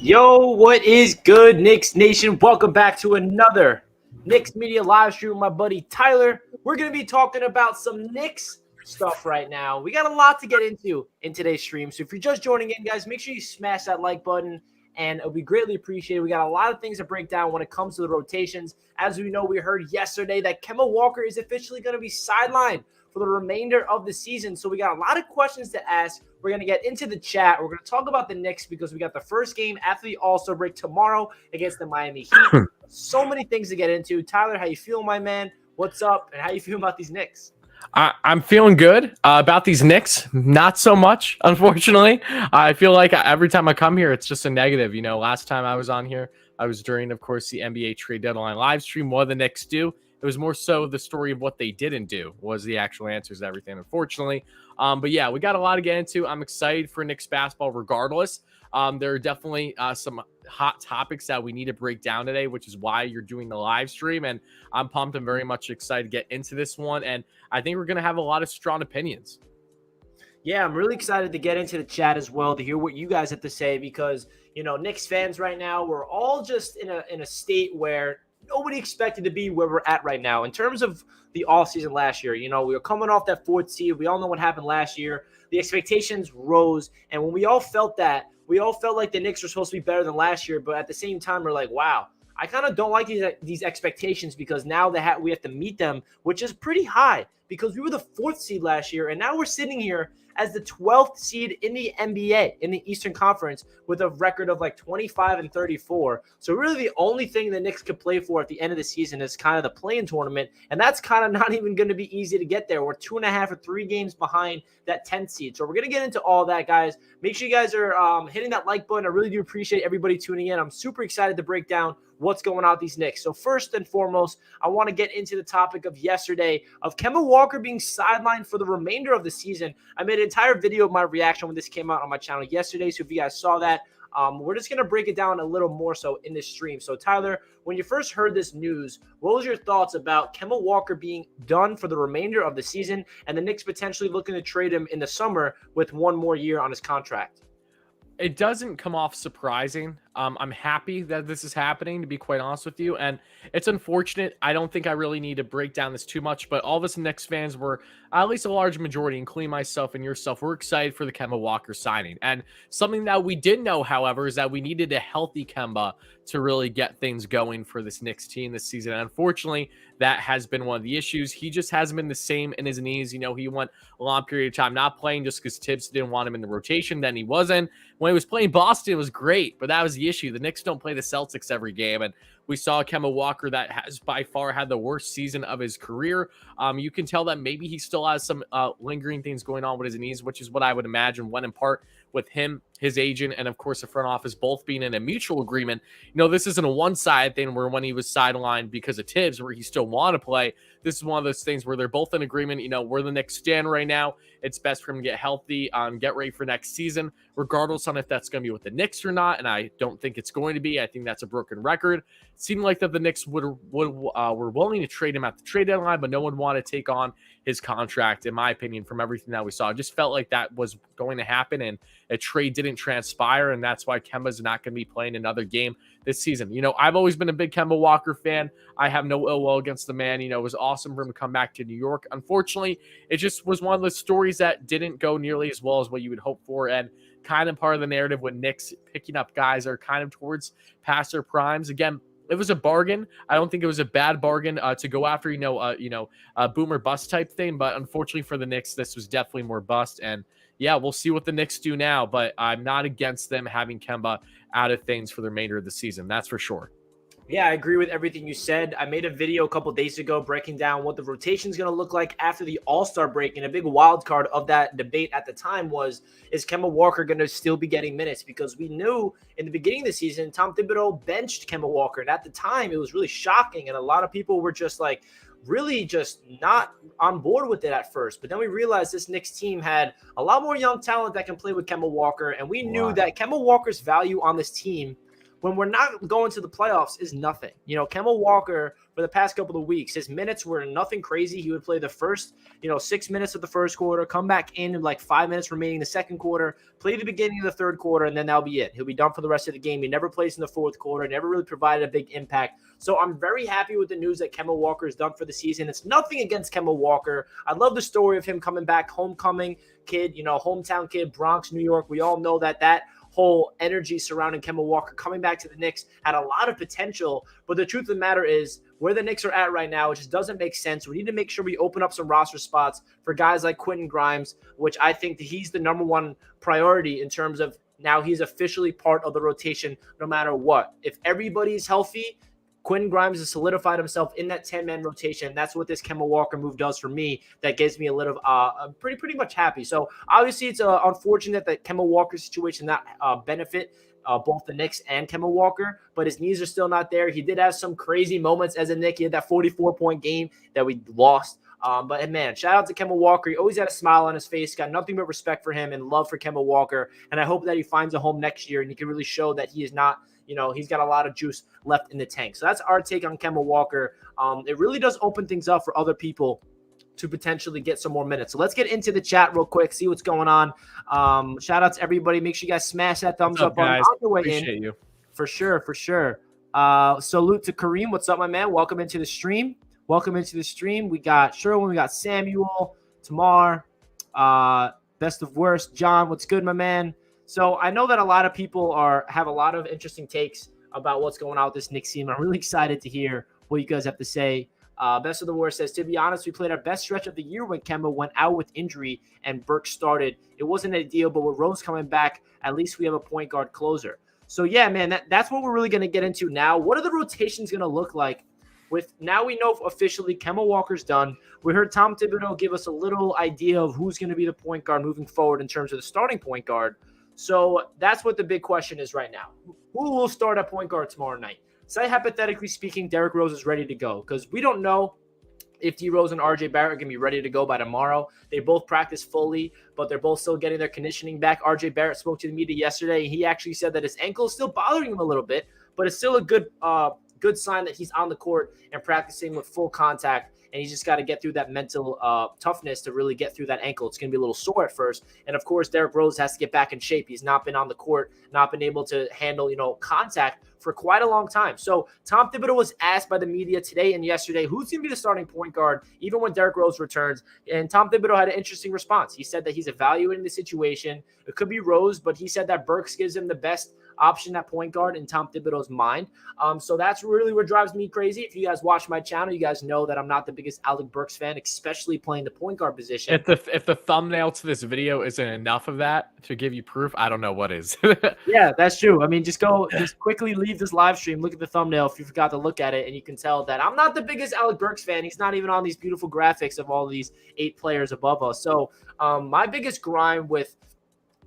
Yo, what is good, Knicks Nation? Welcome back to another Knicks Media live stream with my buddy Tyler. We're going to be talking about some Knicks stuff right now. We got a lot to get into in today's stream. So if you're just joining in, guys, make sure you smash that like button, and it'll be greatly appreciated. We got a lot of things to break down when it comes to the rotations. As we know, we heard yesterday that Kemba Walker is officially going to be sidelined for the remainder of the season. So we got a lot of questions to ask. We're going to get into the chat. We're going to talk about the Knicks because we got the first game after the All-Star break tomorrow against the Miami Heat. So many things to get into. Tyler, how you feel, my man? What's up? And how you feel about these Knicks? I'm feeling good about these Knicks. Not so much, unfortunately. I feel like every time I come here, it's just a negative. You know, last time I was on here, I was during, of course, the NBA trade deadline live stream. What the Knicks do? It was more so the story of what they didn't do was the actual answers to everything, unfortunately. But yeah, we got a lot to get into. I'm excited for Knicks basketball regardless. There are definitely some hot topics that we need to break down today, which is why you're doing the live stream. And I'm pumped and very much excited to get into this one. And I think we're going to have a lot of strong opinions. Yeah, I'm really excited to get into the chat as well to hear what you guys have to say because, you know, Knicks fans right now, we're all just in a state where nobody expected to be where we're at right now. In terms of the offseason last year, you know, we were coming off that fourth seed. We all know what happened last year. The expectations rose. And when we all felt that, we all felt like the Knicks were supposed to be better than last year. But at the same time, we're like, wow, I kind of don't like these expectations because now we have to meet them, which is pretty high because we were the fourth seed last year. And now we're sitting here as the 12th seed in the NBA, in the Eastern Conference, with a record of like 25-34. So really the only thing the Knicks could play for at the end of the season is kind of the play-in tournament, and that's kind of not even going to be easy to get there. We're 2.5 or 3 games behind that 10th seed. So we're going to get into all that, guys. Make sure you guys are hitting that like button. I really do appreciate everybody tuning in. I'm super excited to break down what's going on with these Knicks. So first and foremost, I want to get into the topic of yesterday of Kemba Walker being sidelined for the remainder of the season. I made an entire video of my reaction when this came out on my channel yesterday. So if you guys saw that, we're just going to break it down a little more so in this stream. So Tyler, when you first heard this news, what was your thoughts about Kemba Walker being done for the remainder of the season and the Knicks potentially looking to trade him in the summer with one more year on his contract? It doesn't come off surprising. I'm happy that this is happening, to be quite honest with you. And it's unfortunate. I don't think I really need to break down this too much, but all of us Knicks fans were, at least a large majority, including myself and yourself, we're excited for the Kemba Walker signing. And something that we did know, however, is that we needed a healthy Kemba to really get things going for this Knicks team this season. And unfortunately, that has been one of the issues. He just hasn't been the same in his knees. You know, he went a long period of time not playing just because Tibbs didn't want him in the rotation. Then he wasn't. When he was playing Boston, it was great, but that was the issue. The Knicks don't play the Celtics every game, and we saw Kemba Walker that has by far had the worst season of his career. You can tell that maybe he still has some lingering things going on with his knees, which is what I would imagine went in part with him, his agent, and of course the front office both being in a mutual agreement. You know, this isn't a one-sided thing where when he was sidelined because of Tibbs, where he still wanted to play. This is one of those things where they're both in agreement. You know, where the Knicks stand right now, it's best for him to get healthy, get ready for next season, regardless on if that's going to be with the Knicks or not. And I don't think it's going to be. I think that's a broken record. It seemed like that the Knicks were willing to trade him at the trade deadline, but no one wanted to take on his contract, in my opinion, from everything that we saw. It just felt like that was going to happen, and a trade didn't transpire, and that's why Kemba's not going to be playing another game this season. You know, I've always been a big Kemba Walker fan. I have no ill will against the man. You know, it was awesome for him to come back to New York. Unfortunately, it just was one of those stories that didn't go nearly as well as what you would hope for, and kind of part of the narrative with Knicks picking up guys that are kind of towards past their primes. Again, it was a bargain. I don't think it was a bad bargain to go after, a boomer bust type thing. But unfortunately for the Knicks, this was definitely more bust. And yeah, we'll see what the Knicks do now. But I'm not against them having Kemba out of things for the remainder of the season. That's for sure. Yeah, I agree with everything you said. I made a video a couple days ago breaking down what the rotation is going to look like after the All-Star break. And a big wild card of that debate at the time was, is Kemba Walker going to still be getting minutes? Because we knew in the beginning of the season, Tom Thibodeau benched Kemba Walker. And at the time, it was really shocking. And a lot of people were just like, really just not on board with it at first. But then we realized this Knicks team had a lot more young talent that can play with Kemba Walker. And we knew that Kemba Walker's value on this team when we're not going to the playoffs is nothing. You know, Kemba Walker for the past couple of weeks, his minutes were nothing crazy. He would play the first, 6 minutes of the first quarter, come back in like 5 minutes remaining the second quarter, play the beginning of the third quarter, and then that'll be it. He'll be done for the rest of the game. He never plays in the fourth quarter, never really provided a big impact. So I'm very happy with the news that Kemba Walker is done for the season. It's nothing against Kemba Walker. I love the story of him coming back, homecoming kid, hometown kid, Bronx, New York. We all know that whole energy surrounding Kemba Walker coming back to the Knicks had a lot of potential. But the truth of the matter is where the Knicks are at right now, it just doesn't make sense. We need to make sure we open up some roster spots for guys like Quentin Grimes, which I think that he's the number one priority in terms of now he's officially part of the rotation no matter what. If everybody's healthy, Quentin Grimes has solidified himself in that 10-man rotation. That's what this Kemba Walker move does for me. That gets me a little pretty much happy. So obviously it's unfortunate that Kemba Walker's situation not benefit both the Knicks and Kemba Walker, but his knees are still not there. He did have some crazy moments as a Knick. He had that 44-point game that we lost. But man, shout out to Kemba Walker. He always had a smile on his face, got nothing but respect for him and love for Kemba Walker. And I hope that he finds a home next year and he can really show that he is not, he's got a lot of juice left in the tank. So that's our take on Kemba Walker. It really does open things up for other people to potentially get some more minutes. So let's get into the chat real quick, see what's going on. Shout out to everybody. Make sure you guys smash that thumbs up guys? on the way Appreciate in. You. For sure. Salute to Kareem. What's up, my man? Welcome into the stream. We got Sherwin, we got Samuel, Tamar, best of worst. John, what's good, my man? So I know that a lot of people have a lot of interesting takes about what's going on with this Knicks team. I'm really excited to hear what you guys have to say. Best of the worst says, to be honest, we played our best stretch of the year when Kemba went out with injury and Burke started. It wasn't ideal, but with Rose coming back, at least we have a point guard closer. So yeah, man, that's what we're really going to get into now. What are the rotations going to look like? Now we know officially Kemba Walker's done. We heard Tom Thibodeau give us a little idea of who's going to be the point guard moving forward in terms of the starting point guard. So that's what the big question is right now. Who will start at point guard tomorrow night? Say, hypothetically speaking, Derrick Rose is ready to go because we don't know if D Rose and RJ Barrett are going to be ready to go by tomorrow. They both practice fully, but they're both still getting their conditioning back. RJ Barrett spoke to the media yesterday. He actually said that his ankle is still bothering him a little bit, but it's still a good sign that he's on the court and practicing with full contact. And he's just got to get through that mental toughness to really get through that ankle. It's going to be a little sore at first. And, of course, Derrick Rose has to get back in shape. He's not been on the court, not been able to handle, contact for quite a long time. So Tom Thibodeau was asked by the media today and yesterday, who's going to be the starting point guard, even when Derrick Rose returns. And Tom Thibodeau had an interesting response. He said that he's evaluating the situation. It could be Rose, but he said that Burks gives him the best option at point guard in Tom Thibodeau's mind. So that's really what drives me crazy. If you guys watch my channel, you guys know that I'm not the biggest Alec Burks fan, especially playing the point guard position. If the thumbnail to this video isn't enough of that to give you proof, I don't know what is. Yeah, that's true. I mean, just quickly leave this live stream, look at the thumbnail if you forgot to look at it, and you can tell that I'm not the biggest Alec Burks fan. He's not even on these beautiful graphics of all these 8 players above us. So my biggest grind with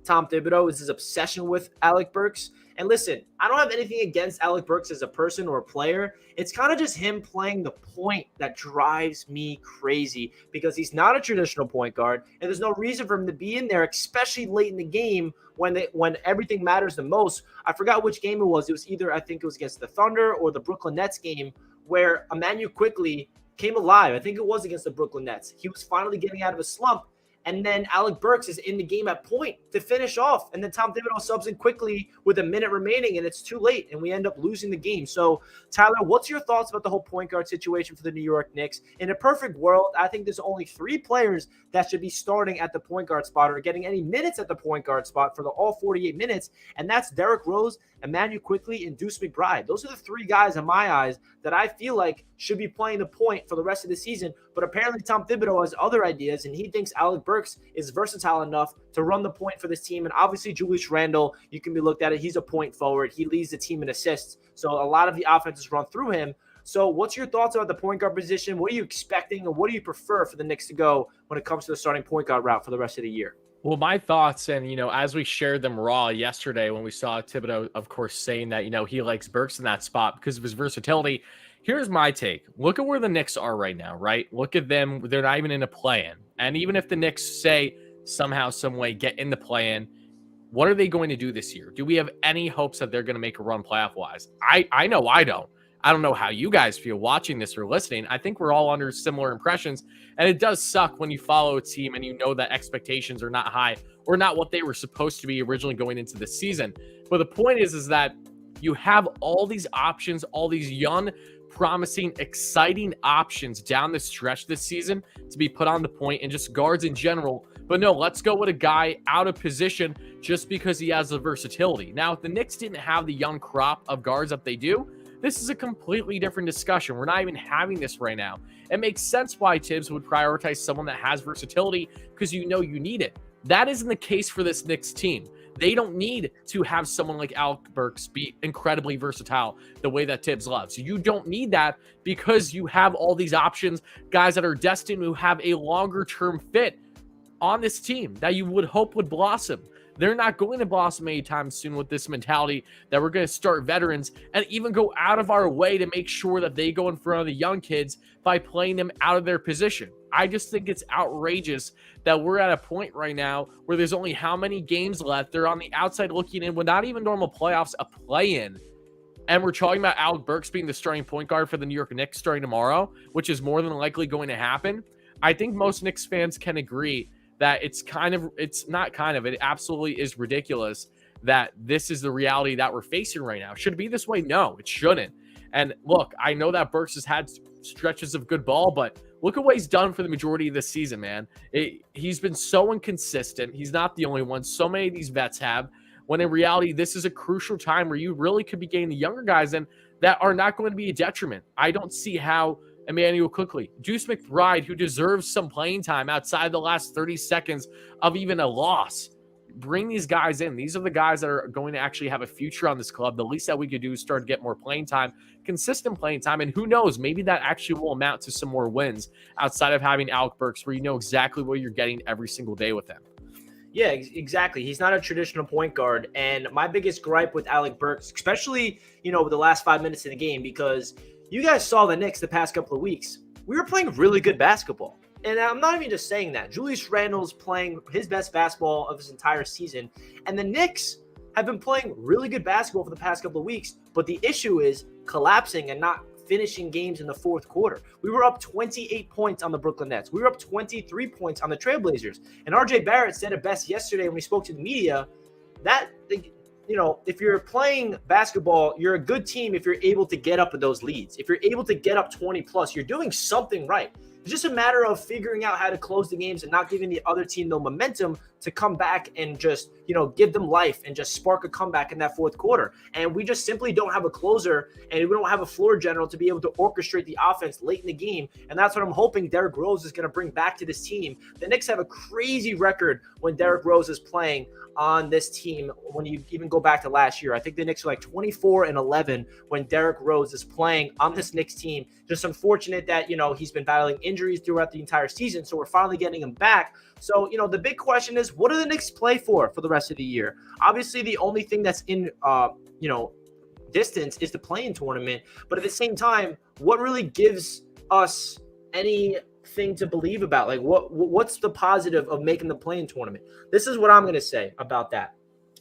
Tom Thibodeau is his obsession with Alec Burks. And listen, I don't have anything against Alec Burks as a person or a player. It's kind of just him playing the point that drives me crazy because he's not a traditional point guard, and there's no reason for him to be in there, especially late in the game when everything matters the most. I forgot which game it was. It was either, I think it was against the Thunder or the Brooklyn Nets game where Emmanuel quickly came alive. I think it was against the Brooklyn Nets. He was finally getting out of a slump. And then Alec Burks is in the game at point to finish off. And then Tom Thibodeau subs in quickly with a minute remaining, and it's too late, and we end up losing the game. So, Tyler, what's your thoughts about the whole point guard situation for the New York Knicks? In a perfect world, I think there's only 3 players that should be starting at the point guard spot or getting any minutes at the point guard spot for all 48 minutes, and that's Derrick Rose, Emmanuel Quickly, and Deuce McBride. Those are the 3 guys in my eyes that I feel like should be playing the point for the rest of the season. But apparently Tom Thibodeau has other ideas, and he thinks Alec Burks Burks is versatile enough to run the point for this team. And obviously, Julius Randle, you can be looked at it. He's a point forward. He leads the team in assists. So a lot of the offense is run through him. So what's your thoughts about the point guard position? What are you expecting, and what do you prefer for the Knicks to go when it comes to the starting point guard route for the rest of the year? Well, my thoughts, and, as we shared them raw yesterday when we saw Thibodeau, of course, saying that, he likes Burks in that spot because of his versatility. Here's my take. Look at where the Knicks are right now, right? Look at them. They're not even in a play-in. And even if the Knicks say somehow, some way, get in the play-in, what are they going to do this year? Do we have any hopes that they're going to make a run playoff-wise? I know I don't. I don't know how you guys feel watching this or listening. I think we're all under similar impressions. And it does suck when you follow a team and you know that expectations are not high or not what they were supposed to be originally going into the season. But the point is that you have all these options, all these young, promising, exciting options down the stretch this season to be put on the point, and just guards in general. But no, let's go with a guy out of position just because he has the versatility. Now, if the Knicks didn't have the young crop of guards that they do, this is a completely different discussion. We're not even having this right now. It makes sense why Tibbs would prioritize someone that has versatility, because you need it. That isn't the case for this Knicks team. They don't need to have someone like Alec Burks be incredibly versatile the way that Tibbs loves. You don't need that because you have all these options, guys that are destined to have a longer-term fit on this team that you would hope would blossom. They're not going to blossom anytime soon with this mentality that we're going to start veterans and even go out of our way to make sure that they go in front of the young kids by playing them out of their position. I just think it's outrageous that we're at a point right now where there's only how many games left. They're on the outside looking in with not even normal playoffs, a play-in. And we're talking about Alec Burks being the starting point guard for the New York Knicks starting tomorrow, which is more than likely going to happen. I think most Knicks fans can agree that it absolutely is ridiculous that this is the reality that we're facing right now. Should it be this way? No, it shouldn't. And look, I know that Burks has had stretches of good ball, but look at what he's done for the majority of this season, man. He's been so inconsistent. He's not the only one. So many of these vets have, when in reality, this is a crucial time where you really could be getting the younger guys in that are not going to be a detriment. I don't see how Emmanuel quickly, Deuce McBride, who deserves some playing time outside the last 30 seconds of even a loss. Bring these guys in. These are the guys that are going to actually have a future on this club. The least that we could do is start to get more playing time, consistent playing time, and who knows, maybe that actually will amount to some more wins outside of having Alec Burks, where you know exactly what you're getting every single day with him. Yeah, exactly. He's not a traditional point guard. And my biggest gripe with Alec Burks, especially, with the last 5 minutes of the game, because you guys saw the Knicks the past couple of weeks. We were playing really good basketball. And I'm not even just saying that. Julius Randle's playing his best basketball of his entire season. And the Knicks have been playing really good basketball for the past couple of weeks. But the issue is collapsing and not finishing games in the fourth quarter. We were up 28 points on the Brooklyn Nets. We were up 23 points on the Trailblazers. And RJ Barrett said it best yesterday when we spoke to the media that if you're playing basketball, you're a good team if you're able to get up in those leads. If you're able to get up 20 plus, you're doing something right. It's just a matter of figuring out how to close the games and not giving the other team the momentum to come back and just, give them life and just spark a comeback in that fourth quarter. And we just simply don't have a closer, and we don't have a floor general to be able to orchestrate the offense late in the game. And that's what I'm hoping Derrick Rose is going to bring back to this team. The Knicks have a crazy record when Derrick Rose is playing on this team. When you even go back to last year, I think the Knicks are like 24-11 when Derrick Rose is playing on this Knicks team. Just unfortunate that, he's been battling injuries throughout the entire season. So we're finally getting him back. So, the big question is, what do the Knicks play for the rest of the year? Obviously, the only thing that's in, distance is the play-in tournament. But at the same time, what really gives us anything to believe about? Like, what's the positive of making the play-in tournament? This is what I'm going to say about that.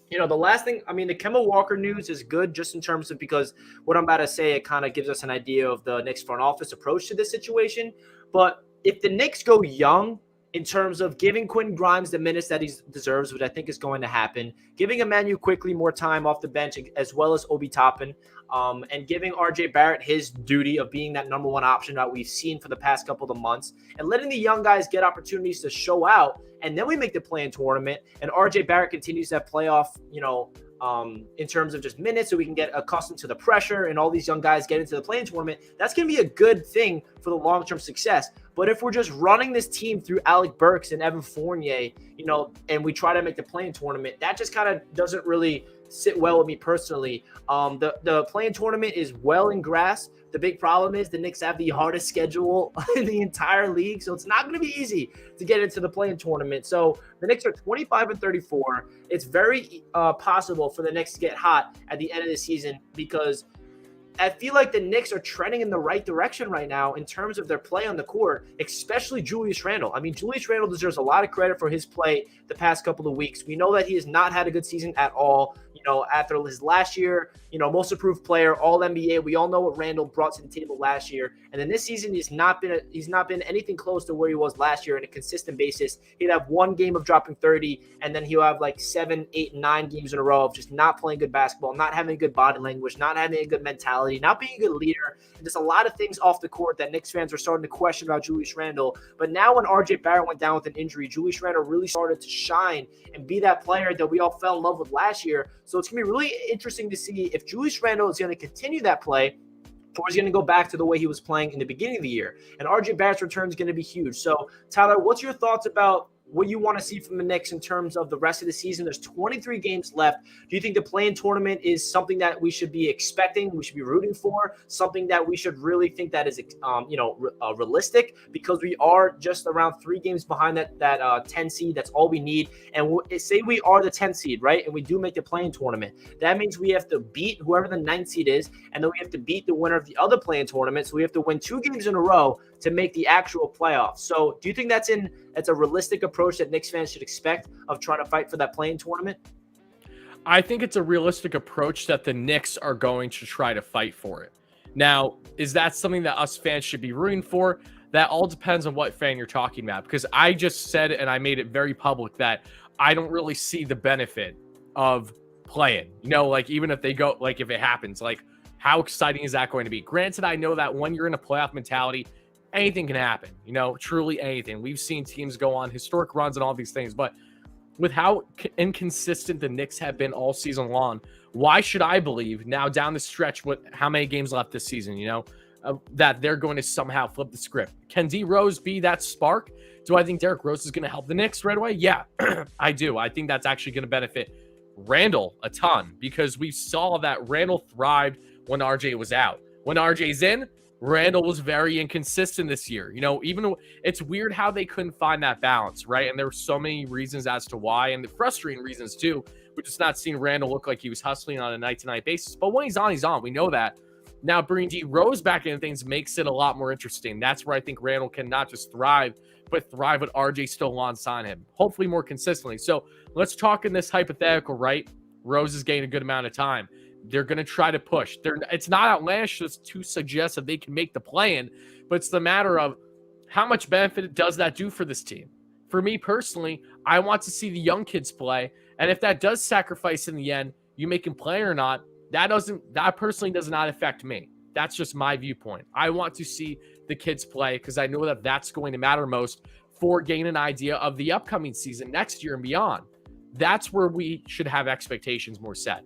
The last thing, the Kemba Walker news is good just in terms of, because what I'm about to say, it kind of gives us an idea of the Knicks front office approach to this situation. But if the Knicks go young, in terms of giving Quentin Grimes the minutes that he deserves, which I think is going to happen, giving Emmanuel quickly more time off the bench, as well as Obi Toppin, and giving RJ Barrett his duty of being that number one option that we've seen for the past couple of months, and letting the young guys get opportunities to show out, and then we make the play-in tournament, and RJ Barrett continues that playoff, in terms of just minutes, so we can get accustomed to the pressure and all these young guys get into the play-in tournament. That's going to be a good thing for the long-term success. But if we're just running this team through Alec Burks and Evan Fournier, and we try to make the play-in tournament, that just kind of doesn't really sit well with me personally. The play-in tournament is well in grass. The big problem is the Knicks have the hardest schedule in the entire league, so it's not going to be easy to get into the play-in tournament. So the Knicks are 25-34. It's very possible for the Knicks to get hot at the end of the season, because I feel like the Knicks are trending in the right direction right now in terms of their play on the court, especially Julius Randle. I mean, Julius Randle deserves a lot of credit for his play the past couple of weeks. We know that he has not had a good season at all. After his last year, most improved player, all NBA. We all know what Randle brought to the table last year. And then this season, he's not been anything close to where he was last year on a consistent basis. He'd have one game of dropping 30, and then he'll have like 7, 8, 9 games in a row of just not playing good basketball, not having good body language, not having a good mentality, not being a good leader. And just a lot of things off the court that Knicks fans are starting to question about Julius Randle. But now when RJ Barrett went down with an injury, Julius Randle really started to shine and be that player that we all fell in love with last year. So it's going to be really interesting to see if Julius Randle is going to continue that play, or is going to go back to the way he was playing in the beginning of the year. And RJ Barrett's return is going to be huge. So, Tyler, what's your thoughts about what you want to see from the Knicks in terms of the rest of the season? There's 23 games left. Do you think the play-in tournament is something that we should be expecting, we should be rooting for, something that we should really think that is realistic? Because we are just around 3 games behind that 10 seed. That's all we need. And say we are the 10 seed, right? And we do make the play-in tournament. That means we have to beat whoever the 9th seed is, and then we have to beat the winner of the other play-in tournament. So we have to win 2 games in a row to make the actual playoffs. So do you think that's a realistic approach that Knicks fans should expect of trying to fight for that play-in tournament? I think it's a realistic approach that the Knicks are going to try to fight for it. Now, is that something that us fans should be rooting for? That all depends on what fan you're talking about, because I just said, and I made it very public, that I don't really see the benefit of playing. Even if they go, if it happens, how exciting is that going to be? Granted, I know that when you're in a playoff mentality, anything can happen, truly anything. We've seen teams go on historic runs and all these things, but with how inconsistent the Knicks have been all season long, why should I believe now down the stretch with how many games left this season, that they're going to somehow flip the script? Can D Rose be that spark? Do I think Derrick Rose is going to help the Knicks right away? Yeah, I do. I think that's actually going to benefit Randle a ton, because we saw that Randle thrived when RJ was out. When RJ's in, Randle was very inconsistent this year. Even it's weird how they couldn't find that balance, right? And there were so many reasons as to why, and the frustrating reasons too. We're just not seeing Randle look like he was hustling on a night-to-night basis. But when he's on, he's on. We know that. Now, bringing D Rose back into things makes it a lot more interesting. That's where I think Randle can not just thrive, but thrive with RJ still alongside him, hopefully more consistently. So let's talk in this hypothetical, right? Rose is getting a good amount of time. They're going to try to push. It's not outlandish to suggest that they can make the play-in, but it's the matter of how much benefit does that do for this team? For me personally, I want to see the young kids play, and if that does sacrifice in the end, you make them play or not, that personally does not affect me. That's just my viewpoint. I want to see the kids play because I know that that's going to matter most for getting an idea of the upcoming season next year and beyond. That's where we should have expectations more set.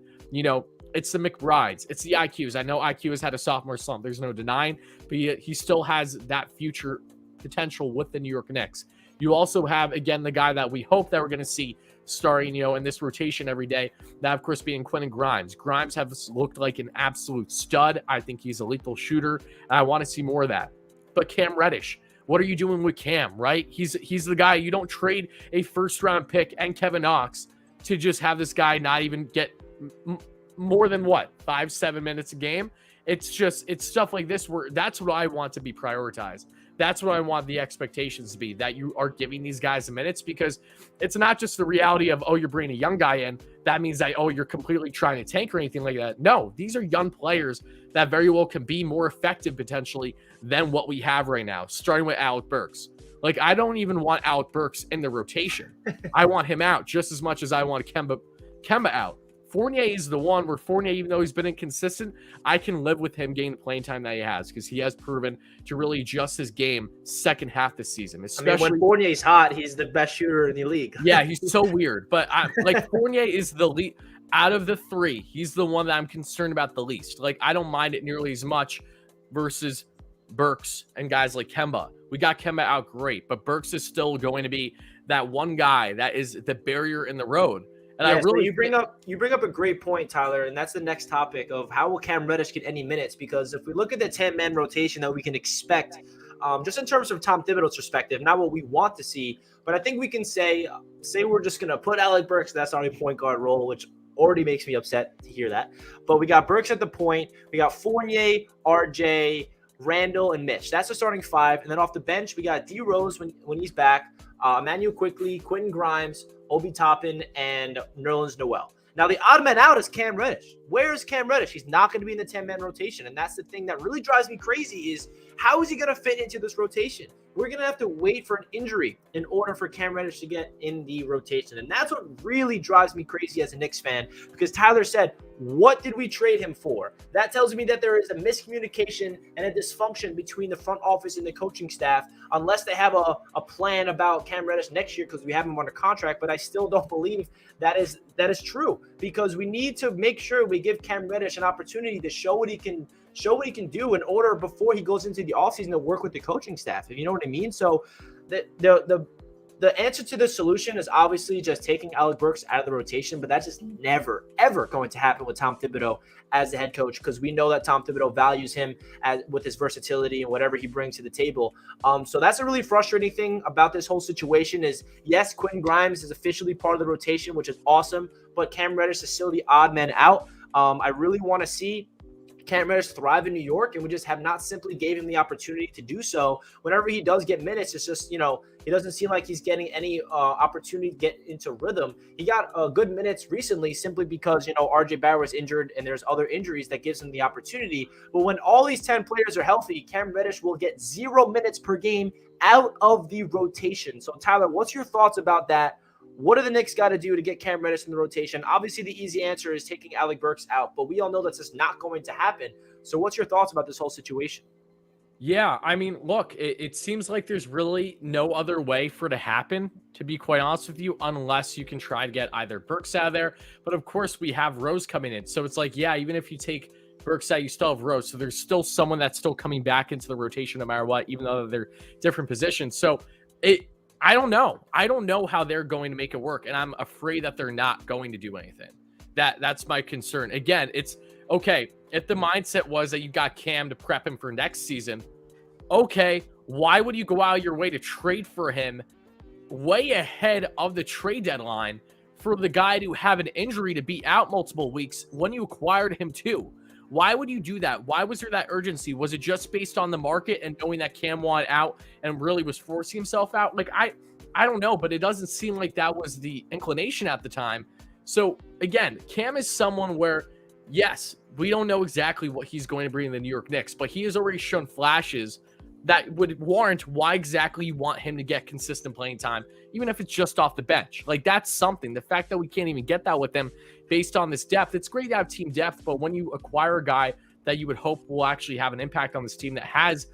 It's the McBrides. It's the IQs. I know IQ has had a sophomore slump. There's no denying, but he still has that future potential with the New York Knicks. You also have, again, the guy that we hope that we're going to see starting, in this rotation every day. That, of course, being Quentin Grimes. Grimes has looked like an absolute stud. I think he's a lethal shooter, and I want to see more of that. But Cam Reddish, what are you doing with Cam, right? He's the guy. You don't trade a first-round pick and Kevin Knox to just have this guy not even get more than 5-7 minutes a game. It's stuff like this where that's what I want to be prioritized. That's what I want the expectations to be, that you are giving these guys the minutes, because it's not just the reality of, you're bringing a young guy in. That means that, you're completely trying to tank or anything like that. No, these are young players that very well can be more effective potentially than what we have right now, starting with Alec Burks. I don't even want Alec Burks in the rotation. I want him out just as much as I want Kemba out. Fournier is the one where Fournier, even though he's been inconsistent, I can live with him getting the playing time that he has, because he has proven to really adjust his game second half this season. Especially when Fournier's hot, he's the best shooter in the league. Yeah, he's so weird. But Fournier is the lead. out of the three, he's the one that I'm concerned about the least. Like, I don't mind it nearly as much versus Burks and guys like Kemba. We got Kemba out great, but Burks is still going to be that one guy that is the barrier in the road. And Yeah, I really so you bring up a great point, Tyler, and that's the next topic of how will Cam Reddish get any minutes? Because if we look at the 10-man rotation that we can expect, just in terms of Tom Thibodeau's perspective, not what we want to see, but I think we can say we're just going to put Alec Burks, that's our point guard role, which already makes me upset to hear that. But we got Burks at the point, we got Fournier, RJ, Randall, and Mitch. That's the starting five. And then off the bench, we got D Rose when he's back, Emmanuel Quickly, Quentin Grimes, Obi Toppin, and Nerlens Noel. Now, the odd man out is Cam Reddish. Where is Cam Reddish? He's not going to be in the 10-man rotation. And that's the thing that really drives me crazy is how is he going to fit into this rotation? We're going to have to wait for an injury in order for Cam Reddish to get in the rotation. And that's what really drives me crazy as a Knicks fan, because Tyler said, what did we trade him for? That tells me that there is a miscommunication and a dysfunction between the front office and the coaching staff, unless they have a plan about Cam Reddish next year, because we have him under contract. But I still don't believe that is true, because we need to make sure we give Cam Reddish an opportunity to show what he can do in order before he goes into the offseason to work with the coaching staff, if you know what I mean. So the answer to the solution is obviously just taking Alec Burks out of the rotation, but that's just never, ever going to happen with Tom Thibodeau as the head coach, because we know that Tom Thibodeau values him with his versatility and whatever he brings to the table. So that's a really frustrating thing about this whole situation is, yes, Quentin Grimes is officially part of the rotation, which is awesome, but Cam Reddish is still the odd man out. I really want to see Cam Reddish thrive in New York, and we just have not simply gave him the opportunity to do so. Whenever he does get minutes, it's just, he doesn't seem like he's getting any opportunity to get into rhythm. He got good minutes recently simply because, RJ Barrett was injured and there's other injuries that gives him the opportunity. But when all these 10 players are healthy, Cam Reddish will get 0 minutes per game out of the rotation. So, Tyler, what's your thoughts about that? What do the Knicks got to do to get Cam Reddish in the rotation? Obviously, the easy answer is taking Alec Burks out, but we all know that's just not going to happen. So what's your thoughts about this whole situation? Yeah, I mean, look, it seems like there's really no other way for it to happen, to be quite honest with you, unless you can try to get either Burks out of there. But of course, we have Rose coming in. So it's like, yeah, even if you take Burks out, you still have Rose. So there's still someone that's still coming back into the rotation no matter what, even though they're different positions. So I don't know. I don't know how they're going to make it work, and I'm afraid that they're not going to do anything. That's my concern. Again, it's okay. If the mindset was that you got Cam to prep him for next season, okay, why would you go out of your way to trade for him way ahead of the trade deadline for the guy to have an injury to be out multiple weeks when you acquired him too? Why would you do that? Why was there that urgency? Was it just based on the market and knowing that Cam wanted out and really was forcing himself out? Like, I don't know, but it doesn't seem like that was the inclination at the time. So again, Cam is someone where, yes, we don't know exactly what he's going to bring in the New York Knicks, but he has already shown flashes that would warrant why exactly you want him to get consistent playing time, even if it's just off the bench. Like, that's something. The fact that we can't even get that with him based on this depth, it's great to have team depth, but when you acquire a guy that you would hope will actually have an impact on this team that has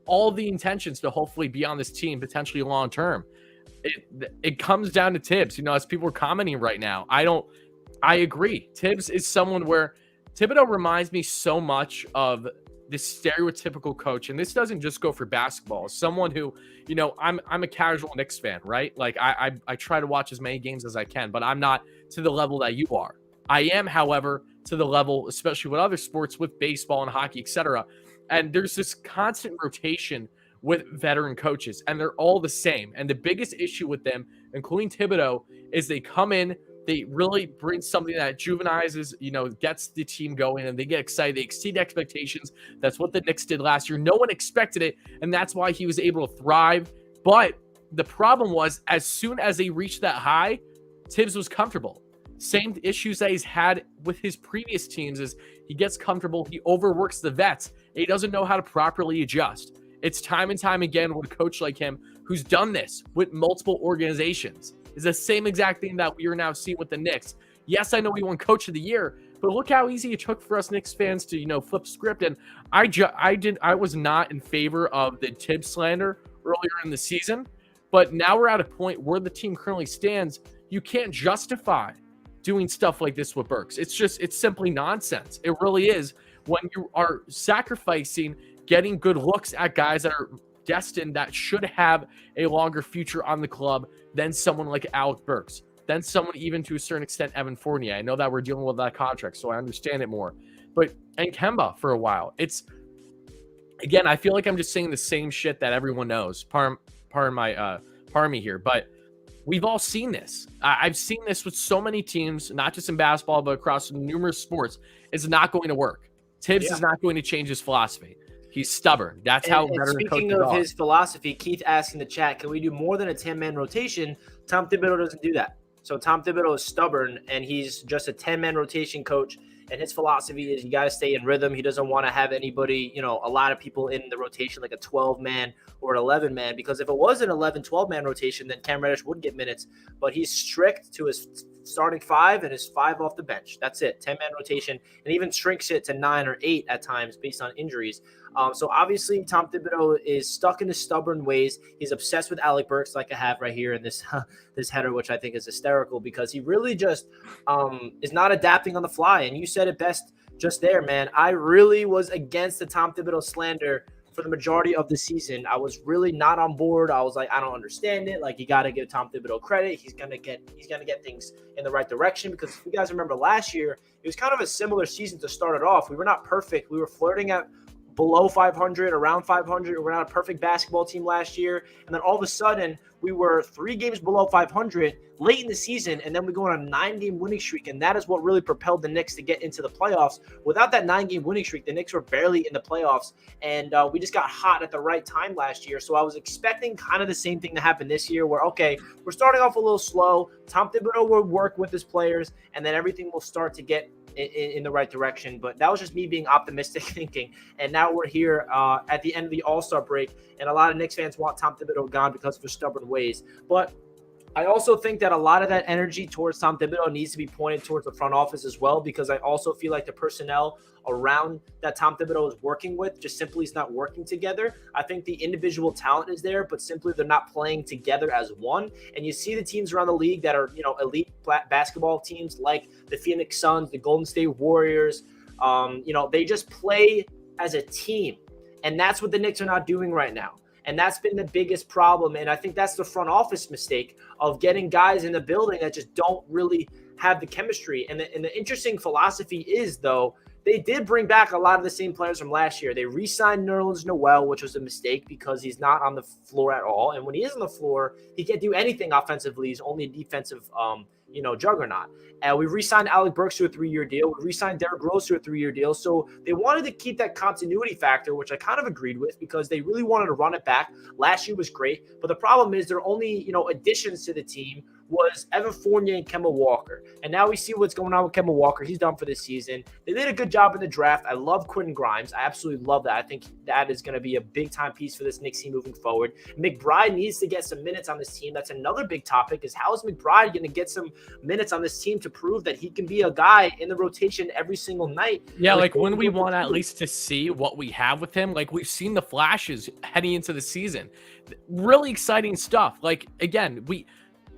all the intentions to hopefully be on this team potentially long term, it comes down to Tibbs. As people are commenting right now, I agree. Tibbs is someone where Thibodeau reminds me so much of this stereotypical coach, and this doesn't just go for basketball. Someone who, I'm a casual Knicks fan, right? Like I try to watch as many games as I can, but I'm not to the level that you are. I am, however, to the level, especially with other sports, with baseball and hockey, etc. And there's this constant rotation with veteran coaches, and they're all the same. And the biggest issue with them, including Thibodeau, is they come in, they really bring something that juvenizes, gets the team going, and they get excited. They exceed expectations. That's what the Knicks did last year. No one expected it, and that's why he was able to thrive. But the problem was, as soon as they reached that high, Tibbs was comfortable. Same issues that he's had with his previous teams is he gets comfortable, he overworks the vets, and he doesn't know how to properly adjust. It's time and time again with a coach like him who's done this with multiple organizations. It's the same exact thing that we are now seeing with the Knicks. Yes, I know we won Coach of the Year, but look how easy it took for us Knicks fans to, flip script. And I was not in favor of the Tibbs slander earlier in the season, but now we're at a point where the team currently stands. You can't justify doing stuff like this with Burks. It's simply nonsense. It really is, when you are sacrificing getting good looks at guys that are destined, that should have a longer future on the club than someone like Alec Burks, than someone even to a certain extent Evan Fournier. I know that we're dealing with that contract, so I understand it more. But and Kemba for a while. It's, again, I feel like I'm just saying the same shit that everyone knows. Pardon me here, but we've all seen this. I've seen this with so many teams, not just in basketball, but across numerous sports. It's not going to work. Tibbs is not going to change his philosophy. He's stubborn. That's how veteran coaches are. Speaking of his philosophy, Keith asked in the chat, can we do more than a 10-man rotation? Tom Thibodeau doesn't do that. So Tom Thibodeau is stubborn, and he's just a 10-man rotation coach. And his philosophy is you got to stay in rhythm. He doesn't want to have anybody, a lot of people in the rotation, like a 12-man or an 11-man, because if it was an 11, 12-man rotation, then Cam Reddish would get minutes. But he's strict to his starting 5 and his 5 off the bench. That's it, 10-man rotation, and even shrinks it to 9 or 8 at times based on injuries. So obviously Tom Thibodeau is stuck in his stubborn ways. He's obsessed with Alec Burks, like I have right here in this this header, which I think is hysterical because he really just is not adapting on the fly. And you said it best just there, man. I really was against the Tom Thibodeau slander for the majority of the season. I was really not on board. I was like, I don't understand it. Like, you got to give Tom Thibodeau credit. He's gonna get things in the right direction, because if you guys remember last year, it was kind of a similar season to start it off. We were not perfect. We were flirting at below 500, around 500. We're not a perfect basketball team last year. And then all of a sudden, we were 3 games below 500 late in the season, and then we go on a 9-game winning streak, and that is what really propelled the Knicks to get into the playoffs. Without that 9-game winning streak, the Knicks were barely in the playoffs, and we just got hot at the right time last year. So I was expecting kind of the same thing to happen this year, where, okay, we're starting off a little slow. Tom Thibodeau will work with his players, and then everything will start to get in the right direction. But that was just me being optimistic thinking. And now we're here at the end of the All-Star break, and a lot of Knicks fans want Tom Thibodeau gone because of his stubborn ways. But I also think that a lot of that energy towards Tom Thibodeau needs to be pointed towards the front office as well, because I also feel like the personnel around that Tom Thibodeau is working with just simply is not working together. I think the individual talent is there, but simply they're not playing together as one. And you see the teams around the league that are, elite basketball teams like the Phoenix Suns, the Golden State Warriors. They just play as a team. And that's what the Knicks are not doing right now. And that's been the biggest problem. And I think that's the front office mistake of getting guys in the building that just don't really have the chemistry. And the interesting philosophy is, though, they did bring back a lot of the same players from last year. They re-signed Nerlens Noel, which was a mistake because he's not on the floor at all. And when he is on the floor, he can't do anything offensively. He's only a defensive juggernaut. And we re-signed Alec Burks to a 3-year deal. We re-signed Derrick Rose to a 3-year deal. So they wanted to keep that continuity factor, which I kind of agreed with, because they really wanted to run it back. Last year was great. But the problem is their only, additions to the team was Evan Fournier and Kemba Walker. And now we see what's going on with Kemba Walker. He's done for this season. They did a good job in the draft. I love Quentin Grimes. I absolutely love that. I think that is going to be a big-time piece for this Knicks team moving forward. McBride needs to get some minutes on this team. That's another big topic, is how is McBride going to get some minutes on this team to prove that he can be a guy in the rotation every single night? Yeah, like when we want at least to see what we have with him. Like, we've seen the flashes heading into the season. Really exciting stuff. Like, again,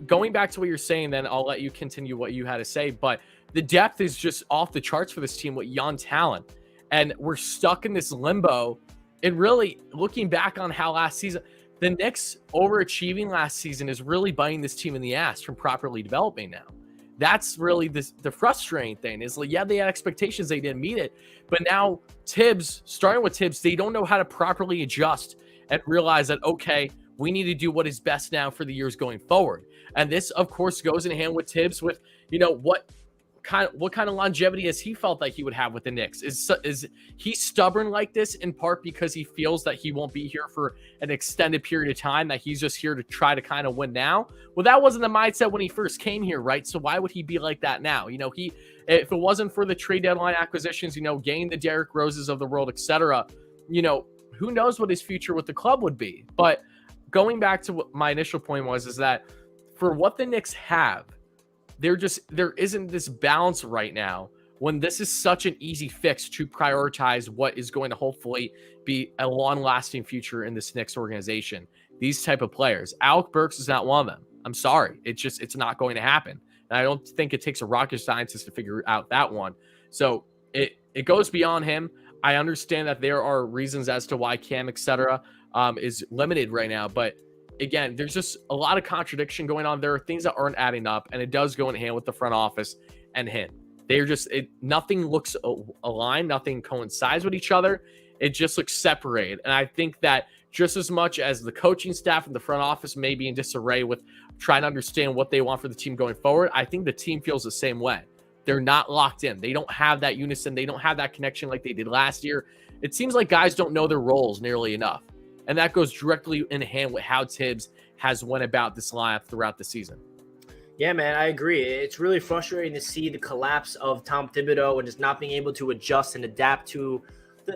going back to what you're saying, then I'll let you continue what you had to say. But the depth is just off the charts for this team with young talent. And we're stuck in this limbo. And really, looking back on how last season, the Knicks overachieving last season is really biting this team in the ass from properly developing now. That's really the frustrating thing, is like, yeah, they had expectations, they didn't meet it. But now starting with Tibbs, they don't know how to properly adjust and realize that, okay, we need to do what is best now for the years going forward. And this, of course, goes in hand with Tibbs with, what kind of longevity has he felt like he would have with the Knicks? Is he stubborn like this in part because he feels that he won't be here for an extended period of time, that he's just here to try to kind of win now? Well, that wasn't the mindset when he first came here, right? So why would he be like that now? If it wasn't for the trade deadline acquisitions, getting the Derrick Roses of the world, etc., who knows what his future with the club would be. But going back to what my initial point was, is that for what the Knicks have, there isn't this balance right now, when this is such an easy fix to prioritize what is going to hopefully be a long-lasting future in this Knicks organization. These type of players. Alec Burks is not one of them. I'm sorry. It's not going to happen. And I don't think it takes a rocket scientist to figure out that one. So it goes beyond him. I understand that there are reasons as to why Cam, etc., is limited right now. But again, there's just a lot of contradiction going on. There are things that aren't adding up, and it does go in hand with the front office and him. They're just nothing looks aligned, nothing coincides with each other. It just looks separated. And I think that just as much as the coaching staff and the front office may be in disarray with trying to understand what they want for the team going forward, I think the team feels the same way. They're not locked in. They don't have that unison. They don't have that connection like they did last year. It seems like guys don't know their roles nearly enough. And that goes directly in hand with how Tibbs has went about this lineup throughout the season. Yeah, man, I agree. It's really frustrating to see the collapse of Tom Thibodeau and just not being able to adjust and adapt to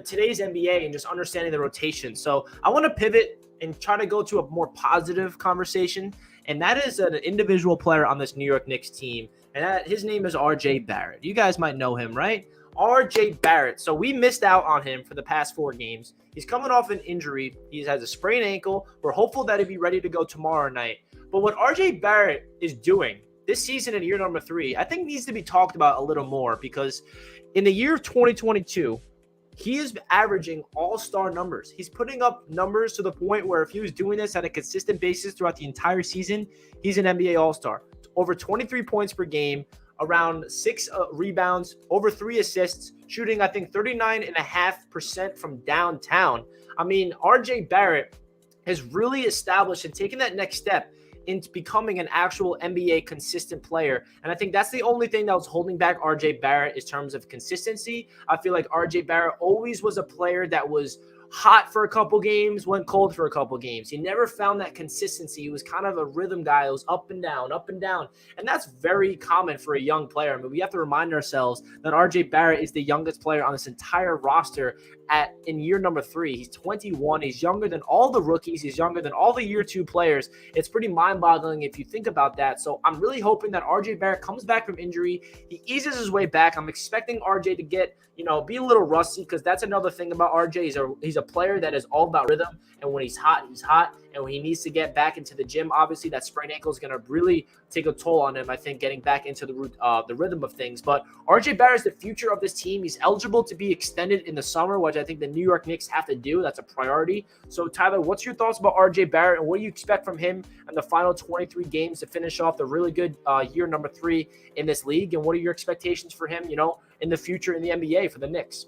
today's NBA and just understanding the rotation. So I want to pivot and try to go to a more positive conversation, and that is an individual player on this New York Knicks team, and his name is RJ Barrett. You guys might know him, right? RJ Barrett. So we missed out on him for the past 4 games. He's coming off an injury. He has a sprained ankle. We're hopeful that he'll be ready to go tomorrow night. But what RJ Barrett is doing this season in year number 3, I think needs to be talked about a little more, because in the year of 2022, he is averaging all-star numbers. He's putting up numbers to the point where if he was doing this on a consistent basis throughout the entire season, he's an NBA all-star. Over 23 points per game, around 6 rebounds, over 3 assists, shooting, I think, 39.5% from downtown. I mean, RJ Barrett has really established and taken that next step into becoming an actual NBA consistent player. And I think that's the only thing that was holding back RJ Barrett in terms of consistency. I feel like RJ Barrett always was a player that was hot for a couple games, went cold for a couple games. He never found that consistency. He was kind of a rhythm guy. It was up and down, up and down. And that's very common for a young player. I mean, we have to remind ourselves that RJ Barrett is the youngest player on this entire roster in year number 3. He's 21. He's younger than all the rookies. He's younger than all the year 2 players. It's pretty mind-boggling if you think about that. So I'm really hoping that RJ Barrett comes back from injury. He eases his way back. I'm expecting RJ to get, be a little rusty, because that's another thing about RJ. He's a player that is all about rhythm. And when he's hot, he's hot. And when he needs to get back into the gym, obviously that sprained ankle is going to really take a toll on him, I think, getting back into the rhythm of things. But RJ Barrett is the future of this team. He's eligible to be extended in the summer, which I think the New York Knicks have to do. That's a priority. So, Tyler, what's your thoughts about RJ Barrett, and what do you expect from him in the final 23 games to finish off the really good year number 3 in this league? And what are your expectations for him, in the future in the NBA for the Knicks?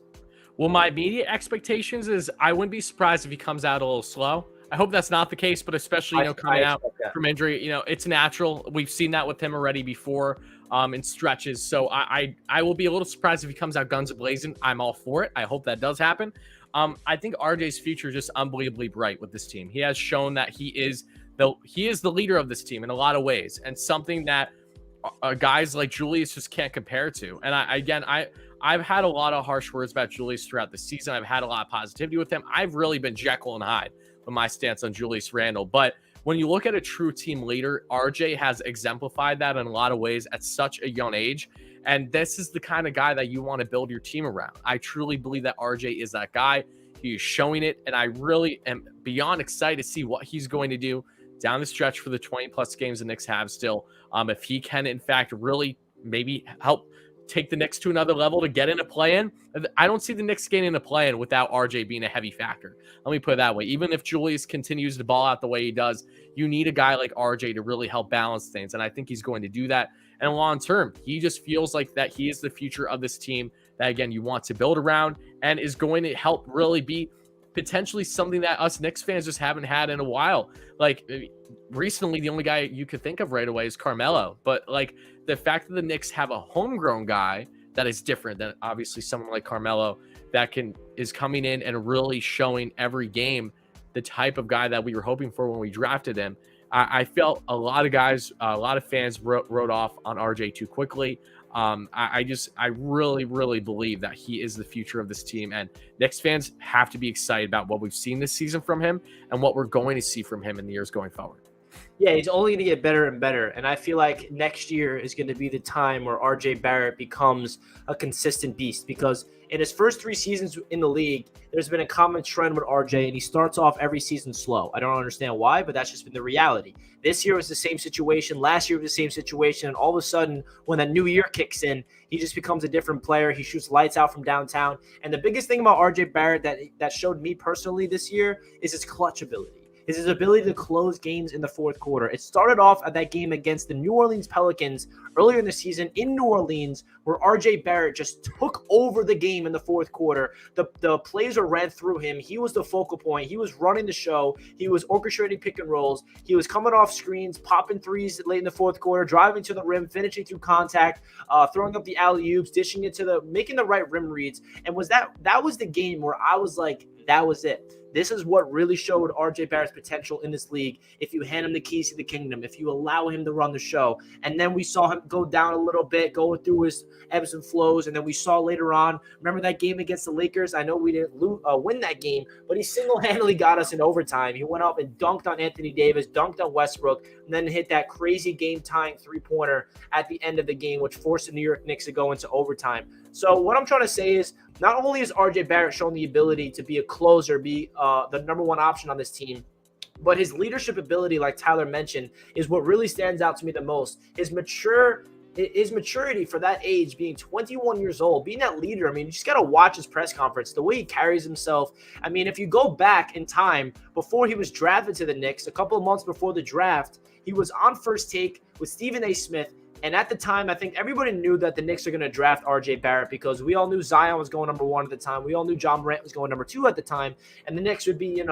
Well, my immediate expectations is I wouldn't be surprised if he comes out a little slow. I hope that's not the case, but especially, coming out from injury, it's natural. We've seen that with him already before in stretches. So I will be a little surprised if he comes out guns blazing. I'm all for it. I hope that does happen. I think RJ's future is just unbelievably bright with this team. He has shown that he is the leader of this team in a lot of ways, and something that guys like Julius just can't compare to. And I've had a lot of harsh words about Julius throughout the season. I've had a lot of positivity with him. I've really been Jekyll and Hyde with my stance on Julius Randle. But when you look at a true team leader, RJ has exemplified that in a lot of ways at such a young age. And this is the kind of guy that you want to build your team around. I truly believe that RJ is that guy. He is showing it. And I really am beyond excited to see what he's going to do down the stretch for the 20-plus games the Knicks have still. If he can, in fact, really maybe help take the Knicks to another level to get in a play-in. I don't see the Knicks getting in a play-in without RJ being a heavy factor. Let me put it that way. Even if Julius continues to ball out the way he does, you need a guy like RJ to really help balance things, and I think he's going to do that. And long term, he just feels like that he is the future of this team that, again, you want to build around, and is going to help really be potentially something that us Knicks fans just haven't had in a while. Like, recently, the only guy you could think of right away is Carmelo. But, like, the fact that the Knicks have a homegrown guy that is different than obviously someone like Carmelo that is coming in and really showing every game the type of guy that we were hoping for when we drafted him. I felt a lot of guys, a lot of fans wrote off on RJ too quickly. I really, really believe that he is the future of this team, and Knicks fans have to be excited about what we've seen this season from him and what we're going to see from him in the years going forward. Yeah, he's only going to get better and better. And I feel like next year is going to be the time where RJ Barrett becomes a consistent beast because in his first 3 seasons in the league, there's been a common trend with RJ, and he starts off every season slow. I don't understand why, but that's just been the reality. This year was the same situation. Last year was the same situation. And all of a sudden, when that new year kicks in, he just becomes a different player. He shoots lights out from downtown. And the biggest thing about RJ Barrett that showed me personally this year is his clutch ability. Is his ability to close games in the fourth quarter. It started off at that game against the New Orleans Pelicans earlier in the season in New Orleans, where RJ Barrett just took over the game in the fourth quarter. The plays were ran through him. He was the focal point. He was running the show. He was orchestrating pick and rolls. He was coming off screens, popping threes late in the fourth quarter, driving to the rim, finishing through contact, throwing up the alley-oops, dishing it making the right rim reads. And that was the game where I was like, that was it. This is what really showed RJ Barrett's potential in this league if you hand him the keys to the kingdom, if you allow him to run the show. And then we saw him go down a little bit, going through his ebbs and flows. And then we saw later on, remember that game against the Lakers? I know we didn't win that game, but he single-handedly got us in overtime. He went up and dunked on Anthony Davis, dunked on Westbrook, and then hit that crazy game-tying three-pointer at the end of the game, which forced the New York Knicks to go into overtime. So what I'm trying to say is not only has RJ Barrett shown the ability to be a closer, be the number one option on this team, but his leadership ability, like Tyler mentioned, is what really stands out to me the most. His maturity for that age, being 21 years old, being that leader. I mean, you just got to watch his press conference, the way he carries himself. I mean, if you go back in time, before he was drafted to the Knicks, a couple of months before the draft, he was on First Take with Stephen A. Smith. And at the time, I think everybody knew that the Knicks are going to draft RJ Barrett because we all knew Zion was going number 1 at the time. We all knew John Morant was going number 2 at the time. And the Knicks would be,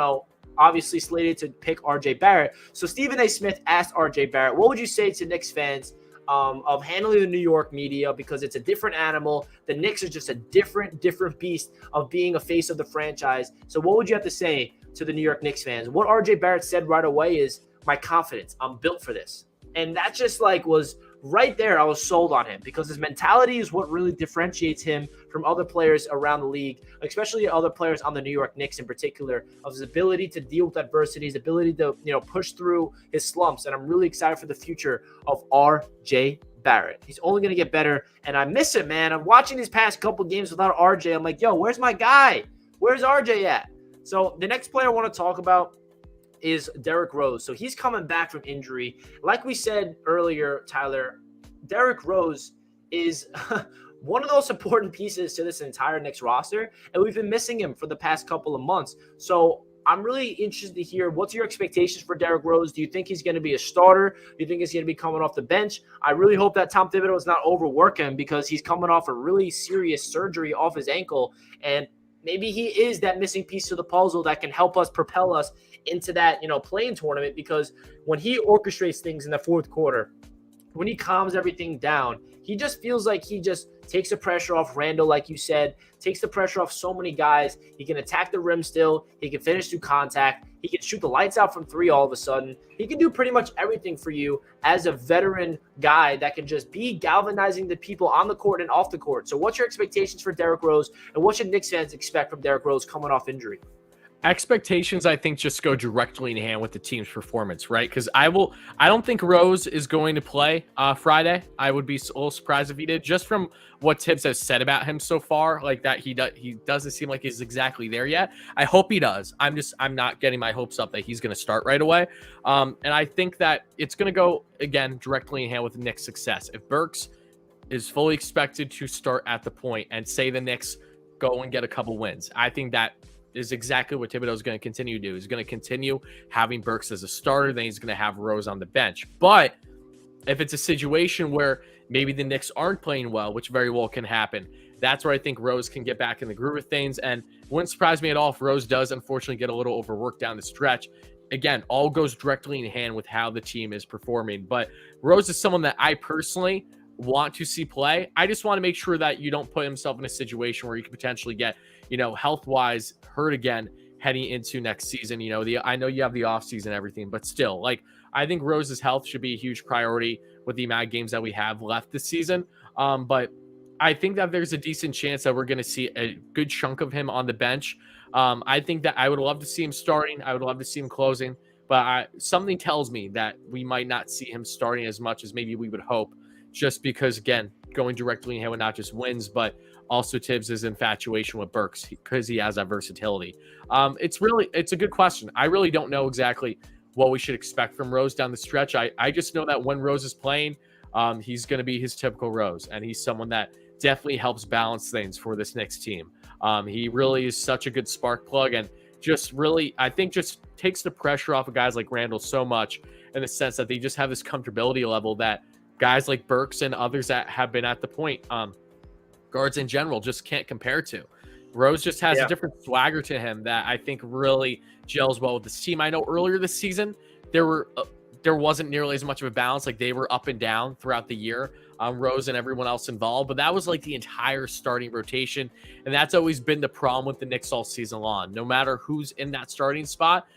obviously slated to pick RJ Barrett. So Stephen A. Smith asked RJ Barrett, what would you say to Knicks fans of handling the New York media, because it's a different animal? The Knicks are just a different beast of being a face of the franchise. So what would you have to say to the New York Knicks fans? What RJ Barrett said right away is, my confidence, I'm built for this. And that just was right there. I was sold on him because his mentality is what really differentiates him from other players around the league, especially other players on the New York Knicks in particular, of his ability to deal with adversity, his ability to, push through his slumps. And I'm really excited for the future of RJ Barrett. He's only going to get better. And I miss it, man. I'm watching these past couple games without RJ. I'm like, yo, where's my guy? Where's RJ at? So the next player I want to talk about is Derrick Rose. So he's coming back from injury. Like we said earlier, Tyler, Derrick Rose is one of those important pieces to this entire Knicks roster, and we've been missing him for the past couple of months. So I'm really interested to hear, what's your expectations for Derrick Rose? Do you think he's going to be a starter? Do you think he's going to be coming off the bench? I really hope that Tom Thibodeau is not overworking him, because he's coming off a really serious surgery off his ankle, and maybe he is that missing piece to the puzzle that can help us propel us into that, play-in tournament, because when he orchestrates things in the fourth quarter, when he calms everything down, he just feels like he just takes the pressure off Randall, like you said, takes the pressure off so many guys. He can attack the rim still. He can finish through contact. He can shoot the lights out from 3 all of a sudden. He can do pretty much everything for you as a veteran guy that can just be galvanizing the people on the court and off the court. So what's your expectations for Derrick Rose, and what should Knicks fans expect from Derrick Rose coming off injury? Expectations, I think, just go directly in hand with the team's performance, right? Because I don't think Rose is going to play Friday. I would be a little surprised if he did, just from what Tibbs has said about him so far, like that he doesn't seem like he's exactly there yet. I hope he does. I'm not getting my hopes up that he's going to start right away. And I think that it's going to go, again, directly in hand with the Knicks' success. If Burks is fully expected to start at the point and say the Knicks go and get a couple wins, I think that is exactly what Thibodeau is going to continue to do. He's going to continue having Burks as a starter, then he's going to have Rose on the bench. But if it's a situation where maybe the Knicks aren't playing well, which very well can happen, that's where I think Rose can get back in the groove of things. And it wouldn't surprise me at all if Rose does, unfortunately, get a little overworked down the stretch. Again, all goes directly in hand with how the team is performing. But Rose is someone that I personally want to see play. I just want to make sure that you don't put himself in a situation where you could potentially get, health-wise hurt again heading into next season. I know you have the offseason and everything, but still, I think Rose's health should be a huge priority with the amount of games that we have left this season. But I think that there's a decent chance that we're going to see a good chunk of him on the bench. I think that I would love to see him starting. I would love to see him closing. but something tells me that we might not see him starting as much as maybe we would hope, just because, again, going directly in hand with not just wins, but also Tibbs' infatuation with Burks because he has that versatility. It's a good question. I really don't know exactly what we should expect from Rose down the stretch. I just know that when Rose is playing, he's going to be his typical Rose, and he's someone that definitely helps balance things for this Knicks team. He really is such a good spark plug, and just really, I think, just takes the pressure off of guys like Randall so much, in the sense that they just have this comfortability level that guys like Burks and others that have been at the point, guards in general, just can't compare to. Rose just has a different swagger to him that I think really gels well with this team. I know earlier this season there wasn't nearly as much of a balance. Like, they were up and down throughout the year, Rose and everyone else involved, but that was like the entire starting rotation, and that's always been the problem with the Knicks all season long. No matter who's in that starting spot,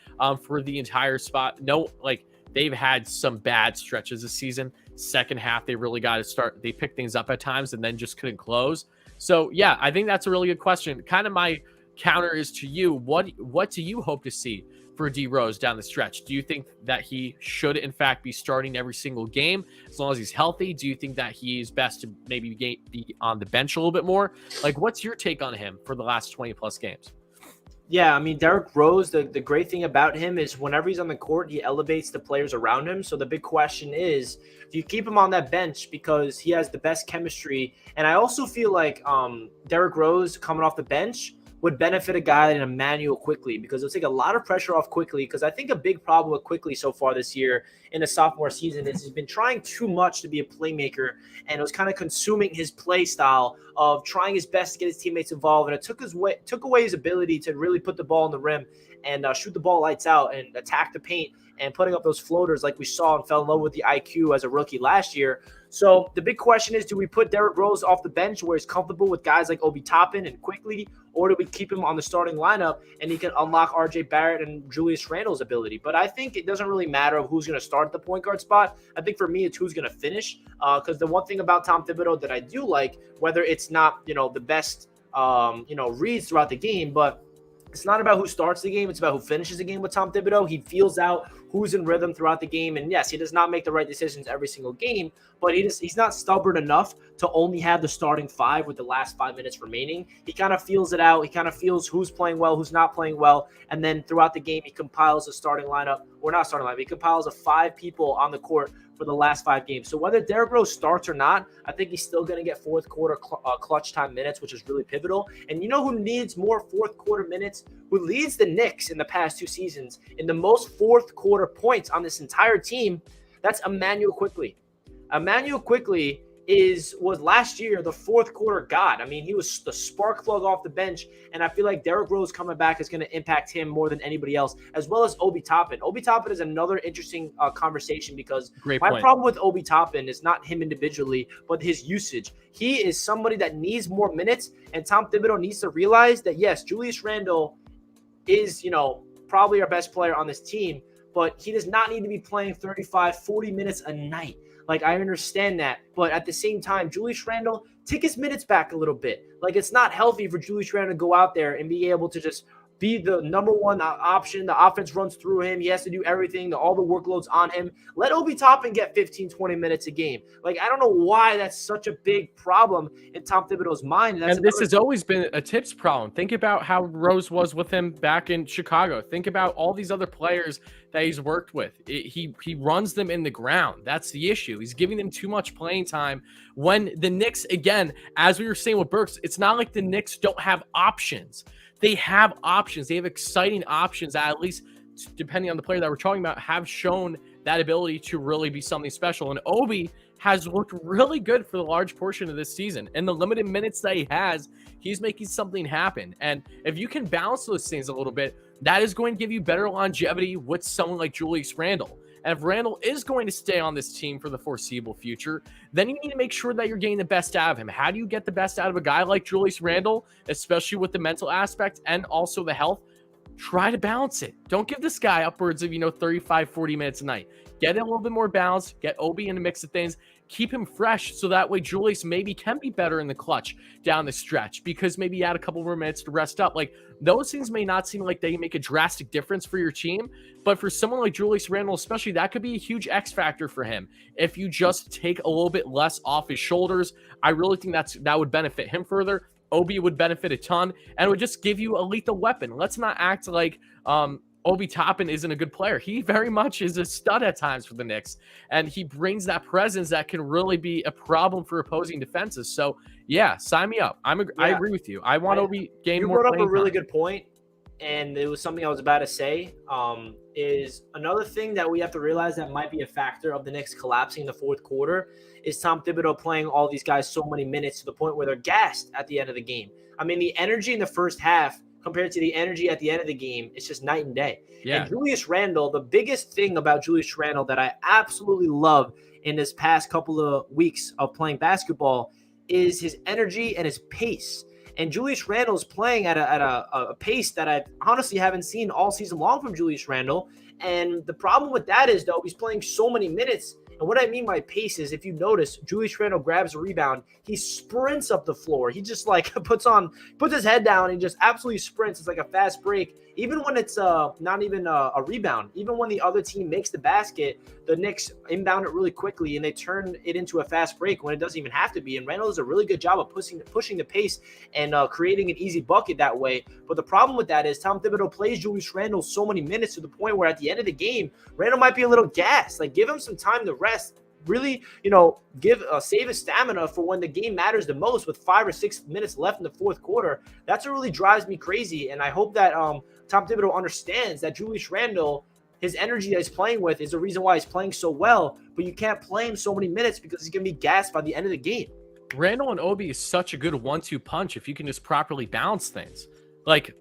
for the entire spot, they've had some bad stretches this season. Second half, they really got to start. They picked things up at times and then just couldn't close. So yeah, I think that's a really good question. Kind of my counter is to you. What do you hope to see for D Rose down the stretch? Do you think that he should in fact be starting every single game as long as he's healthy? Do you think that he's best to maybe be on the bench a little bit more? Like, what's your take on him for the last 20 plus games? Yeah, I mean, Derrick Rose, the great thing about him is whenever he's on the court, he elevates the players around him. So the big question is, do you keep him on that bench because he has the best chemistry? And I also feel like Derrick Rose coming off the bench would benefit a guy like Emmanuel Quickly, because it'll take a lot of pressure off Quickly. Because I think a big problem with Quickly so far this year in the sophomore season is he's been trying too much to be a playmaker, and it was kind of consuming his play style of trying his best to get his teammates involved, and it took away his ability to really put the ball in the rim and shoot the ball lights out and attack the paint and putting up those floaters like we saw and fell in love with the IQ as a rookie last year. So the big question is, do we put Derrick Rose off the bench where he's comfortable with guys like Obi Toppin and Quickly, or do we keep him on the starting lineup and he can unlock RJ Barrett and Julius Randle's ability? But I think it doesn't really matter who's going to start at the point guard spot. I think for me, it's who's going to finish, because the one thing about Tom Thibodeau that I do like, whether it's not, the best, reads throughout the game, but it's not about who starts the game. It's about who finishes the game with Tom Thibodeau. He feels out who's in rhythm throughout the game. And yes, he does not make the right decisions every single game, but he's not stubborn enough to only have the starting five with the last 5 minutes remaining. He kind of feels it out. He kind of feels who's playing well, who's not playing well. And then throughout the game, he compiles a starting lineup, or not starting lineup. He compiles 5 people on the court for the last 5 games. So whether Derrick Rose starts or not, I think he's still going to get fourth quarter clutch time minutes, which is really pivotal. And you know who needs more fourth quarter minutes? Who leads the Knicks in the past 2 seasons in the most fourth quarter points on this entire team? That's Emmanuel Quickly. Emmanuel Quickly was last year the fourth quarter god. I mean, he was the spark plug off the bench, and I feel like Derrick Rose coming back is going to impact him more than anybody else, as well as Obi Toppin. Obi Toppin is another interesting conversation, because my problem with Obi Toppin is not him individually, but his usage. He is somebody that needs more minutes, and Tom Thibodeau needs to realize that, yes, Julius Randle is, probably our best player on this team, but he does not need to be playing 35, 40 minutes a night. Like, I understand that, but at the same time, Julius Randle, take his minutes back a little bit. Like, it's not healthy for Julius Randle to go out there and be able to just be the number one option. The offense runs through him. He has to do everything. All the workload's on him. Let Obi Toppin get 15, 20 minutes a game. Like, I don't know why that's such a big problem in Tom Thibodeau's mind. And this has always been a Tips problem. Think about how Rose was with him back in Chicago. Think about all these other players that he's worked with. He runs them in the ground. That's the issue. He's giving them too much playing time. When the Knicks, again, as we were saying with Burks, it's not like the Knicks don't have options. They have options. They have exciting options that, at least depending on the player that we're talking about, have shown that ability to really be something special. And Obi has looked really good for the large portion of this season. In the limited minutes that he has, he's making something happen. And if you can balance those things a little bit, that is going to give you better longevity with someone like Julius Randle. And if Randle is going to stay on this team for the foreseeable future, then you need to make sure that you're getting the best out of him. How do you get the best out of a guy like Julius Randle, especially with the mental aspect and also the health? try to balance it. Don't give this guy upwards of, 35, 40 minutes a night. Get a little bit more balance, get Obi in the mix of things, keep him fresh so that way Julius maybe can be better in the clutch down the stretch because maybe you add a couple more minutes to rest up. Like those things may not seem like they make a drastic difference for your team, but for someone like Julius Randle especially, that could be a huge X factor for him. If you just take a little bit less off his shoulders, I really think that would benefit him further. Obi would benefit a ton, and it would just give you a lethal weapon. Let's not act like Obi Toppin isn't a good player. He very much is a stud at times for the Knicks, and he brings that presence that can really be a problem for opposing defenses. So, yeah, sign me up. I agree with you. I want Obi gain more. You brought up a really time. good point, and it was something I was about to say. Is another thing that we have to realize that might be a factor of the Knicks collapsing in the fourth quarter is Tom Thibodeau playing all these guys so many minutes to the point where they're gassed at the end of the game. I mean, the energy in the first half compared to the energy at the end of the game, it's just night and day. Yeah. And Julius Randle, the biggest thing about Julius Randle that I absolutely love in this past couple of weeks of playing basketball is his energy and his pace. And Julius Randle is playing at a pace that I honestly haven't seen all season long from Julius Randle. And the problem with that is, though, he's playing so many minutes. And what I mean by pace is, if you notice, Julius Randle grabs a rebound, he sprints up the floor. He just like puts his head down and just absolutely sprints. It's like a fast break. Even when it's not even a rebound, even when the other team makes the basket, the Knicks inbound it really quickly and they turn it into a fast break when it doesn't even have to be. And Randle does a really good job of pushing the pace and creating an easy bucket that way. But the problem with that is Tom Thibodeau plays Julius Randle so many minutes to the point where at the end of the game, Randle might be a little gassed. Like give him some time to rest. Really, save his stamina for when the game matters the most with 5 or 6 minutes left in the fourth quarter. That's what really drives me crazy. And I hope that Tom Thibodeau understands that Julius Randle, his energy that he's playing with is the reason why he's playing so well, but you can't play him so many minutes because he's going to be gassed by the end of the game. Randle and Obi is such a good 1-2 punch if you can just properly balance things. Like,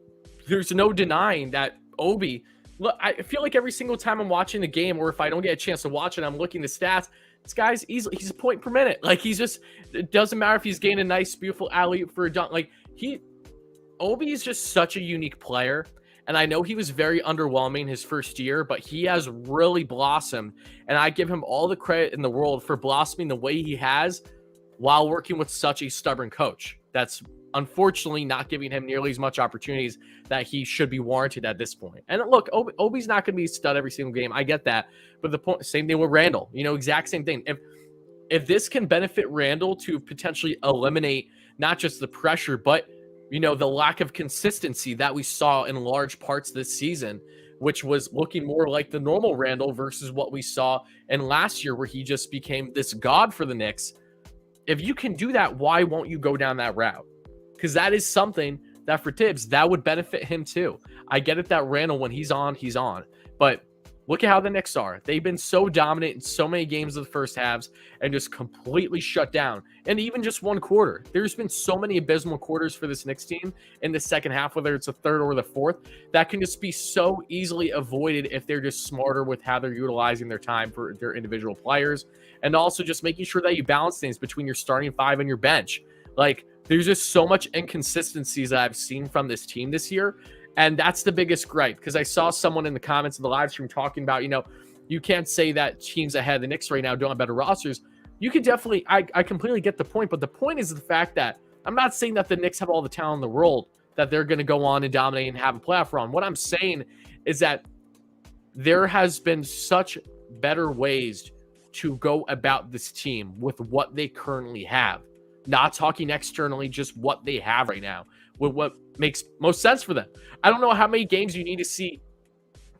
there's no denying that Obi, look, I feel like every single time I'm watching the game, or if I don't get a chance to watch it, I'm looking at the stats. This guy's easily, he's a point per minute. Like, it doesn't matter if he's getting a nice, beautiful alley-oop for a dunk. Like, Obi is just such a unique player. And I know he was very underwhelming his first year, but he has really blossomed. And I give him all the credit in the world for blossoming the way he has while working with such a stubborn coach. That's unfortunately not giving him nearly as much opportunities that he should be warranted at this point. And look, Obi's not going to be a stud every single game. I get that. But the point, same thing with Randle, exact same thing. If this can benefit Randle to potentially eliminate not just the pressure, but the lack of consistency that we saw in large parts this season, which was looking more like the normal Randle versus what we saw in last year where he just became this god for the Knicks. If you can do that, why won't you go down that route? Because that is something that for Tibbs, that would benefit him too. I get it that Randle, when he's on. But look at how the Knicks are. They've been so dominant in so many games of the first halves and just completely shut down. And even just one quarter. There's been so many abysmal quarters for this Knicks team in the second half, whether it's the third or the fourth, that can just be so easily avoided if they're just smarter with how they're utilizing their time for their individual players. And also just making sure that you balance things between your starting five and your bench. Like, there's just so much inconsistencies that I've seen from this team this year. And that's the biggest gripe, because I saw someone in the comments of the live stream talking about, you can't say that teams ahead of the Knicks right now don't have better rosters. You could definitely, I completely get the point, but the point is the fact that I'm not saying that the Knicks have all the talent in the world, that they're going to go on and dominate and have a playoff run. What I'm saying is that there has been such better ways to go about this team with what they currently have. Not talking externally, just what they have right now, with what makes most sense for them. I don't know how many games you need to see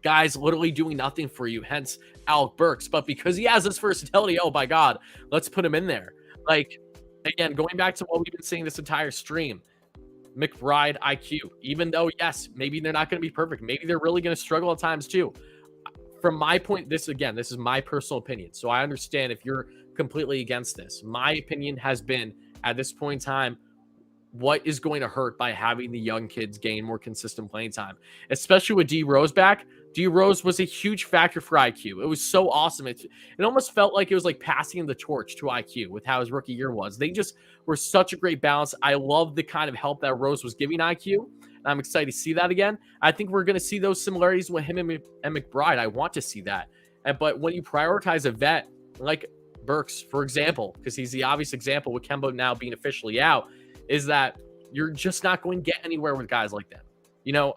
guys literally doing nothing for you, hence Alec Burks. But because he has this versatility, oh my God, let's put him in there. Like, again, going back to what we've been saying this entire stream, McBride IQ, even though, yes, maybe they're not going to be perfect. Maybe they're really going to struggle at times too. From my point, this is my personal opinion. So I understand if you're completely against this. My opinion has been, at this point in time, what is going to hurt by having the young kids gain more consistent playing time, especially with D Rose back. D Rose was a huge factor for IQ. It was so awesome. It almost felt like it was like passing the torch to IQ with how his rookie year was. They just were such a great balance. I love the kind of help that Rose was giving IQ. I'm excited to see that again. I think we're going to see those similarities with him and McBride. I want to see that. But when you prioritize a vet like Burks, for example, because he's the obvious example with Kemba now being officially out, is that you're just not going to get anywhere with guys like that.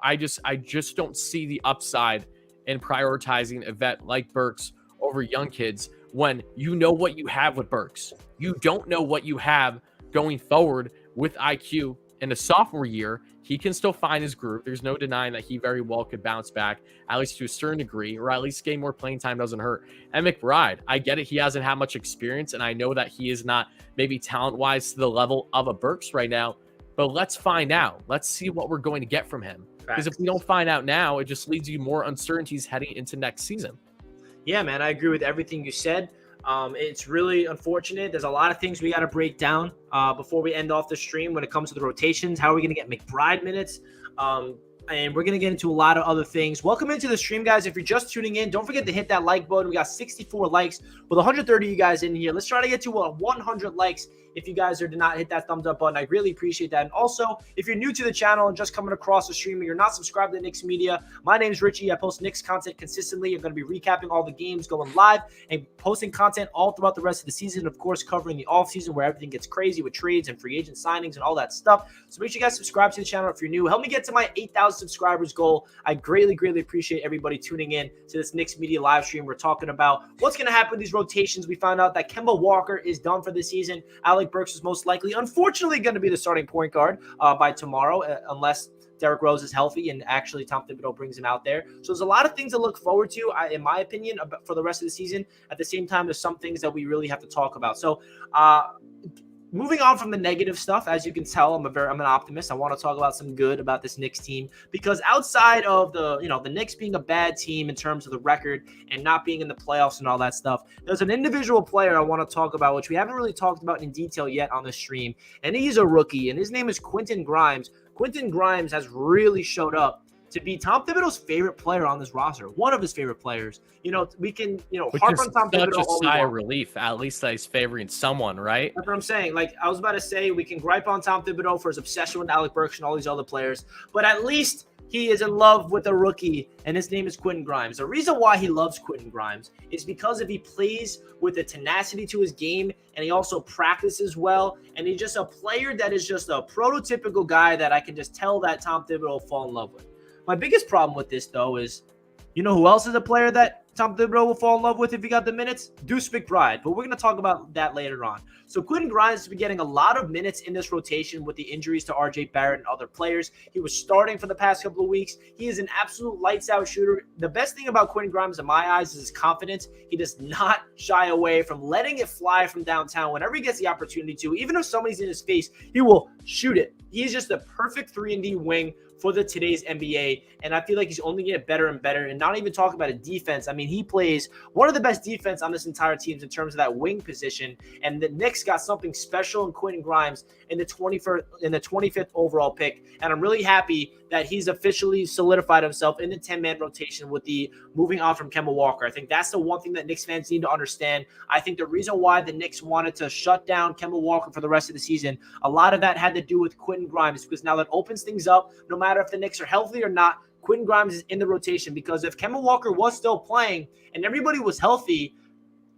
I just don't see the upside in prioritizing a vet like Burks over young kids when you know what you have with Burks. You don't know what you have going forward with IQ in the sophomore year. He can still find his groove. There's no denying that he very well could bounce back, at least to a certain degree, or at least getting more playing time doesn't hurt. And McBride, I get it. He hasn't had much experience, and I know that he is not maybe talent-wise to the level of a Burks right now, but let's find out. Let's see what we're going to get from him. Because if we don't find out now, it just leads you more uncertainties heading into next season. Yeah, man, I agree with everything you said. It's really unfortunate. There's a lot of things we got to break down before we end off the stream when it comes to the rotations. How are we going to get McBride minutes? And we're going to get into a lot of other things. Welcome into the stream, guys. If you're just tuning in, don't forget to hit that like button. We got 64 likes with 130 of you guys in here. Let's try to get to 100 likes. If you guys did not hit that thumbs up button, I really appreciate that. And also, if you're new to the channel and just coming across the stream and you're not subscribed to Knicks Media, my name's Richie. I post Knicks content consistently. I'm going to be recapping all the games, going live, and posting content all throughout the rest of the season. Of course, covering the offseason where everything gets crazy with trades and free agent signings and all that stuff. So make sure you guys subscribe to the channel if you're new. Help me get to my 8,000 subscribers goal. I greatly, greatly appreciate everybody tuning in to this Knicks Media live stream. We're talking about what's going to happen with these rotations. We found out that Kemba Walker is done for the season. Alec Burks is most likely, unfortunately, going to be the starting point guard by tomorrow, unless Derrick Rose is healthy and actually Tom Thibodeau brings him out there. So there's a lot of things to look forward to, in my opinion, for the rest of the season. At the same time, there's some things that we really have to talk about. So moving on from the negative stuff, as you can tell, I'm an optimist. I want to talk about some good about this Knicks team, because outside of the Knicks being a bad team in terms of the record and not being in the playoffs and all that stuff, there's an individual player I want to talk about, which we haven't really talked about in detail yet on the stream, and he's a rookie, and his name is Quentin Grimes. Quentin Grimes has really showed up to be Tom Thibodeau's favorite player on this roster, one of his favorite players. We can, harp on Tom Thibodeau. Such a sigh of relief, at least that he's favoring someone, right? That's what I'm saying. Like, I was about to say, we can gripe on Tom Thibodeau for his obsession with Alec Burks and all these other players, but at least he is in love with a rookie, and his name is Quentin Grimes. The reason why he loves Quentin Grimes is because if he plays with a tenacity to his game, and he also practices well, and he's just a player that is just a prototypical guy that I can just tell that Tom Thibodeau will fall in love with. My biggest problem with this, though, is who else is a player that Tom Thibodeau will fall in love with if he got the minutes? Deuce McBride. But we're going to talk about that later on. So Quentin Grimes has been getting a lot of minutes in this rotation with the injuries to RJ Barrett and other players. He was starting for the past couple of weeks. He is an absolute lights-out shooter. The best thing about Quentin Grimes, in my eyes, is his confidence. He does not shy away from letting it fly from downtown whenever he gets the opportunity to. Even if somebody's in his face, he will shoot it. He's just a perfect 3-and-D wing for today's NBA, and I feel like he's only getting better and better. And not even talk about a defense. I mean, he plays one of the best defense on this entire team in terms of that wing position. And the Knicks got something special in Quentin Grimes in the 25th overall pick. And I'm really happy that he's officially solidified himself in the 10-man rotation with the moving on from Kemba Walker. I think that's the one thing that Knicks fans need to understand. I think the reason why the Knicks wanted to shut down Kemba Walker for the rest of the season, a lot of that had to do with Quentin Grimes, because now that opens things up. No matter if the Knicks are healthy or not, Quentin Grimes is in the rotation, because if Kemba Walker was still playing and everybody was healthy,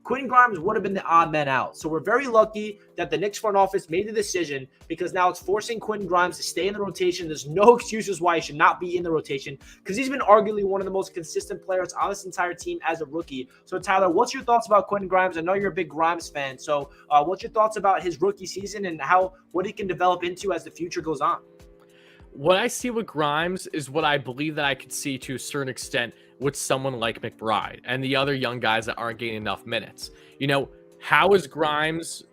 Quentin Grimes would have been the odd man out. So we're very lucky that the Knicks front office made the decision, because now it's forcing Quentin Grimes to stay in the rotation. There's no excuses why he should not be in the rotation, because he's been arguably one of the most consistent players on this entire team as a rookie. So Tyler, what's your thoughts about Quentin Grimes? I know you're a big Grimes fan. So what's your thoughts about his rookie season and what he can develop into as the future goes on? What I see with Grimes is what I believe that I could see to a certain extent with someone like McBride and the other young guys that aren't getting enough minutes. How has Grimes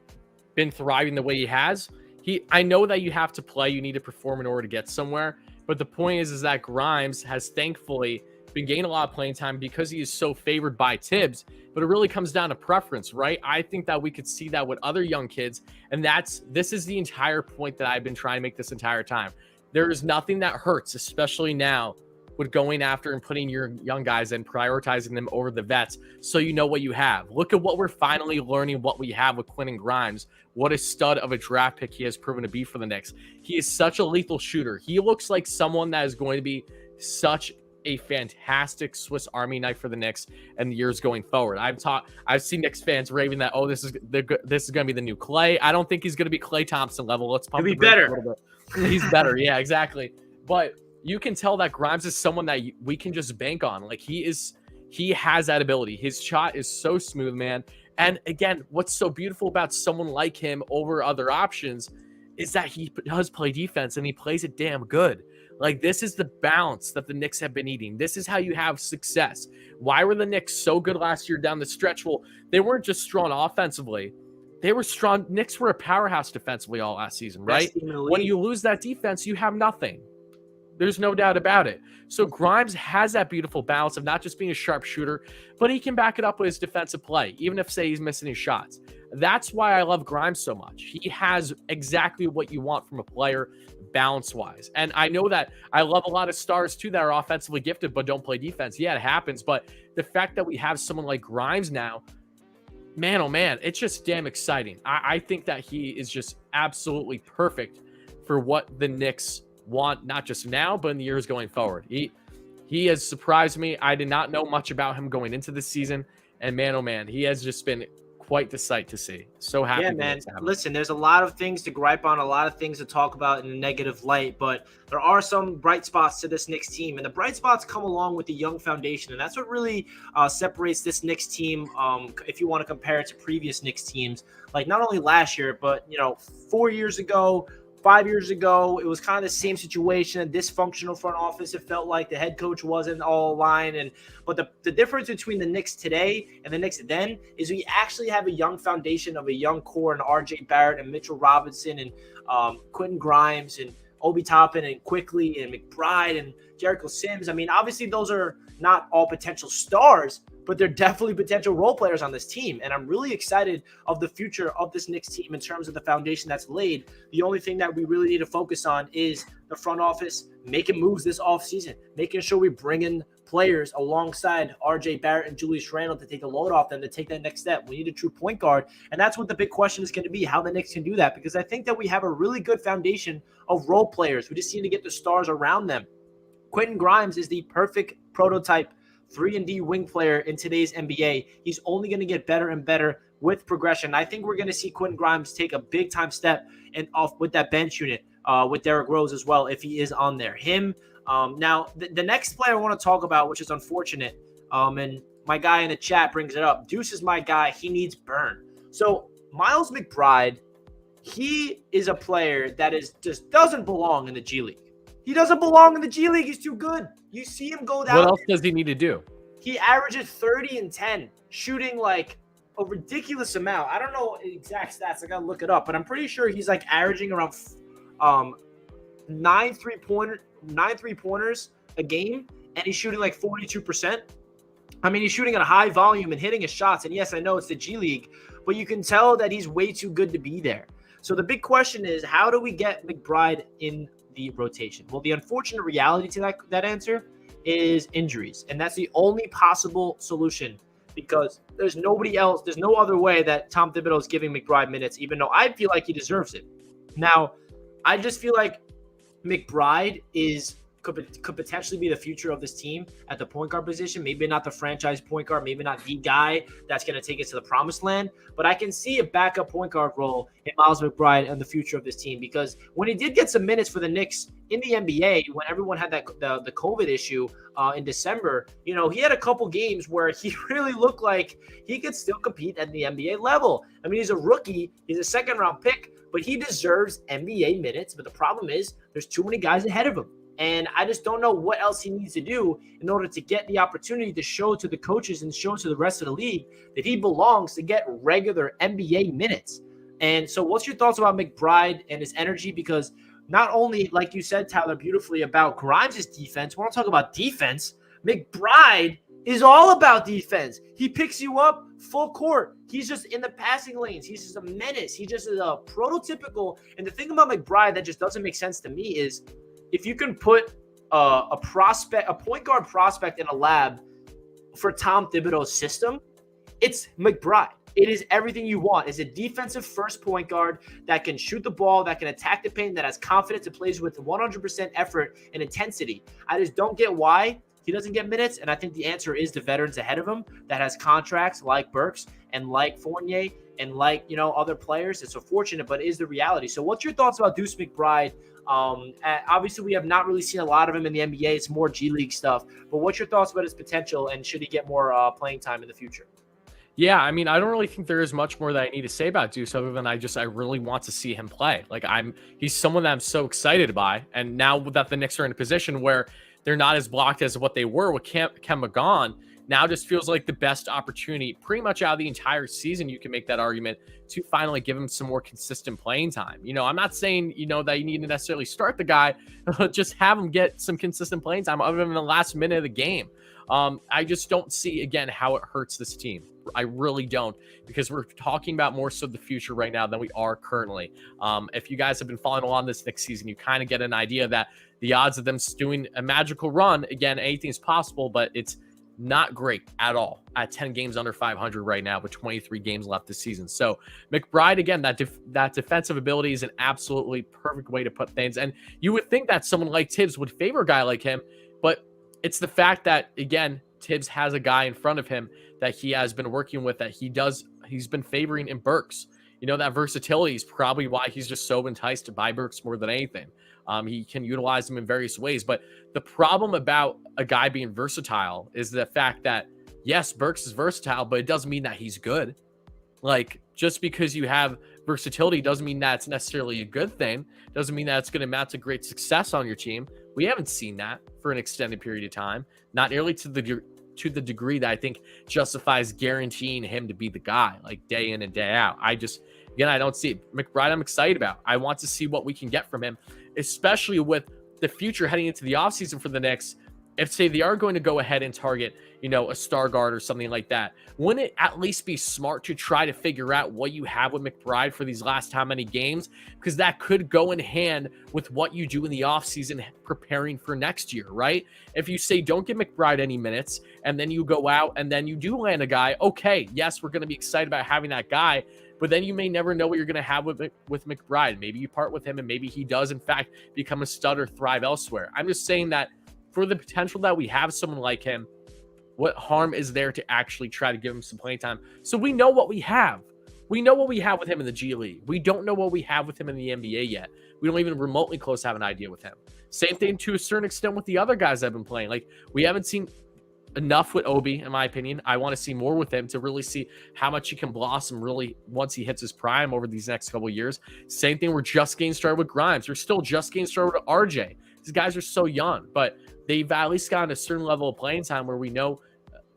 been thriving the way he has? I know that you have to play, you need to perform in order to get somewhere. But the point is that Grimes has thankfully been getting a lot of playing time because he is so favored by Tibbs. But it really comes down to preference, right? I think that we could see that with other young kids. And this is the entire point that I've been trying to make this entire time. There is nothing that hurts, especially now, with going after and putting your young guys and prioritizing them over the vets, so you know what you have. Look at what we're finally learning, what we have with Quentin Grimes. What a stud of a draft pick he has proven to be for the Knicks. He is such a lethal shooter. He looks like someone that is going to be such a fantastic Swiss Army knife for the Knicks and the years going forward. I've seen Knicks fans raving that, oh, this is going to be the new Klay. I don't think he's going to be Klay Thompson level. Let's pump the brakes a little bit. He's better. Yeah, exactly. But you can tell that Grimes is someone that we can just bank on. Like, he has that ability. His shot is so smooth, man. And again, what's so beautiful about someone like him over other options is that he does play defense and he plays it damn good. Like, this is the balance that the Knicks have been eating. This is how you have success. Why were the Knicks so good last year down the stretch? Well, they weren't just strong offensively. They were strong. Knicks were a powerhouse defensively all last season, right? When you lose that defense, you have nothing. There's no doubt about it. So Grimes has that beautiful balance of not just being a sharp shooter, but he can back it up with his defensive play, even if, say, he's missing his shots. That's why I love Grimes so much. He has exactly what you want from a player balance-wise. And I know that I love a lot of stars, too, that are offensively gifted but don't play defense. Yeah, it happens. But the fact that we have someone like Grimes now, man, oh, man, it's just damn exciting. I think that he is just absolutely perfect for what the Knicks want, not just now, but in the years going forward. He has surprised me. I did not know much about him going into this season, and man, oh man, he has just been quite the sight to see. So happy. Yeah, man. Listen, there's a lot of things to gripe on, a lot of things to talk about in a negative light, but there are some bright spots to this Knicks team, and the bright spots come along with the young foundation, and that's what really separates this Knicks team. If you want to compare it to previous Knicks teams, like not only last year, but 4 years ago, 5 years ago, it was kind of the same situation, a dysfunctional front office. It felt like the head coach wasn't all aligned. But the difference between the Knicks today and the Knicks then is we actually have a young foundation of a young core and RJ Barrett and Mitchell Robinson and Quentin Grimes and Obi Toppin and Quickly and McBride and Jericho Sims. I mean, obviously those are not all potential stars, but they're definitely potential role players on this team. And I'm really excited of the future of this Knicks team in terms of the foundation that's laid. The only thing that we really need to focus on is the front office making moves this offseason, making sure we bring in players alongside RJ Barrett and Julius Randle to take the load off them, to take that next step. We need a true point guard. And that's what the big question is going to be, how the Knicks can do that. Because I think that we have a really good foundation of role players. We just need to get the stars around them. Quentin Grimes is the perfect prototype 3-and-D wing player in today's NBA. He's only going to get better and better with progression. I think we're going to see Quentin Grimes take a big-time step and off with that bench unit with Derrick Rose as well, if he is on there. Now, the next player I want to talk about, which is unfortunate, and my guy in the chat brings it up. Deuce is my guy. He needs burn. So Miles McBride, he is a player that just doesn't belong in the G League. He doesn't belong in the G League. He's too good. You see him go down. What else does he need to do? He averages 30 and 10, shooting like a ridiculous amount. I don't know exact stats. I got to look it up, but I'm pretty sure he's like averaging around 9 three-pointers a game, and he's shooting like 42%. I mean, he's shooting at a high volume and hitting his shots. And yes, I know it's the G League, but you can tell that he's way too good to be there. So the big question is, how do we get McBride in the rotation? Well, the unfortunate reality to that answer is injuries, and that's the only possible solution, because there's nobody else. There's no other way that Tom Thibodeau is giving McBride minutes, even though I feel like he deserves it. Now, I just feel like McBride could potentially be the future of this team at the point guard position. Maybe not the franchise point guard, maybe not the guy that's going to take us to the promised land, but I can see a backup point guard role in Miles McBride and the future of this team, because when he did get some minutes for the Knicks in the NBA, when everyone had that the COVID issue in December, he had a couple games where he really looked like he could still compete at the NBA level. I mean, he's a rookie, he's a second-round pick, but he deserves NBA minutes. But the problem is there's too many guys ahead of him. And I just don't know what else he needs to do in order to get the opportunity to show to the coaches and show to the rest of the league that he belongs to get regular NBA minutes. And so what's your thoughts about McBride and his energy? Because not only, like you said, Tyler, beautifully about Grimes' defense, we want to talk about defense. McBride is all about defense. He picks you up full court. He's just in the passing lanes. He's just a menace. He just is a prototypical. And the thing about McBride that just doesn't make sense to me is, if you can put a point guard prospect in a lab for Tom Thibodeau's system, it's McBride. It is everything you want. It's a defensive first point guard that can shoot the ball, that can attack the paint, that has confidence and plays with 100% effort and intensity. I just don't get why he doesn't get minutes, and I think the answer is the veterans ahead of him that has contracts like Burks and like Fournier and like, other players. It's unfortunate, but it is the reality. So what's your thoughts about Deuce McBride? Obviously, we have not really seen a lot of him in the NBA. It's more G League stuff. But what's your thoughts about his potential, and should he get more playing time in the future? Yeah, I mean, I don't really think there is much more that I need to say about Deuce other than I really want to see him play. Like he's someone that I'm so excited by. And now that the Knicks are in a position where they're not as blocked as what they were with Kemba gone, now just feels like the best opportunity pretty much out of the entire season. You can make that argument to finally give him some more consistent playing time. I'm not saying, that you need to necessarily start the guy, just have him get some consistent playing time other than the last minute of the game. I just don't see, again, how it hurts this team. I really don't, because we're talking about more so the future right now than we are currently. If you guys have been following along this next season, you kind of get an idea that the odds of them doing a magical run, again, anything is possible, but it's not great at all at 10 games under 500 right now with 23 games left this season. So McBride, again, that defensive ability is an absolutely perfect way to put things. And you would think that someone like Tibbs would favor a guy like him, but it's the fact that, again, Tibbs has a guy in front of him that he has been working with that he's been favoring in Burks. That versatility is probably why he's just so enticed to buy Burks more than anything. He can utilize them in various ways. But the problem about a guy being versatile is the fact that, yes, Burks is versatile, but it doesn't mean that he's good. Like, just because you have versatility doesn't mean that's necessarily a good thing. Doesn't mean that it's going to amount to great success on your team. We haven't seen that for an extended period of time, not nearly to the degree that I think justifies guaranteeing him to be the guy, like day in and day out. I don't see it. McBride, I'm excited about. I want to see what we can get from him, especially with the future heading into the offseason for the Knicks. If, say, they are going to go ahead and target, a star guard or something like that, wouldn't it at least be smart to try to figure out what you have with McBride for these last how many games? Because that could go in hand with what you do in the offseason preparing for next year, right? If you say, don't give McBride any minutes, and then you go out and then you do land a guy, okay, yes, we're going to be excited about having that guy, but then you may never know what you're going to have with McBride. Maybe you part with him, and maybe he does, in fact, become a stud or thrive elsewhere. I'm just saying that for the potential that we have someone like him, what harm is there to actually try to give him some playing time? So we know what we have. We know what we have with him in the G League. We don't know what we have with him in the NBA yet. We don't even remotely close have an idea with him. Same thing to a certain extent with the other guys that have been playing. Like, we haven't seen enough with Obi, in my opinion. I want to see more with him to really see how much he can blossom really once he hits his prime over these next couple of years. Same thing, we're just getting started with Grimes. We're still just getting started with RJ. These guys are so young, but they've at least gotten a certain level of playing time where we know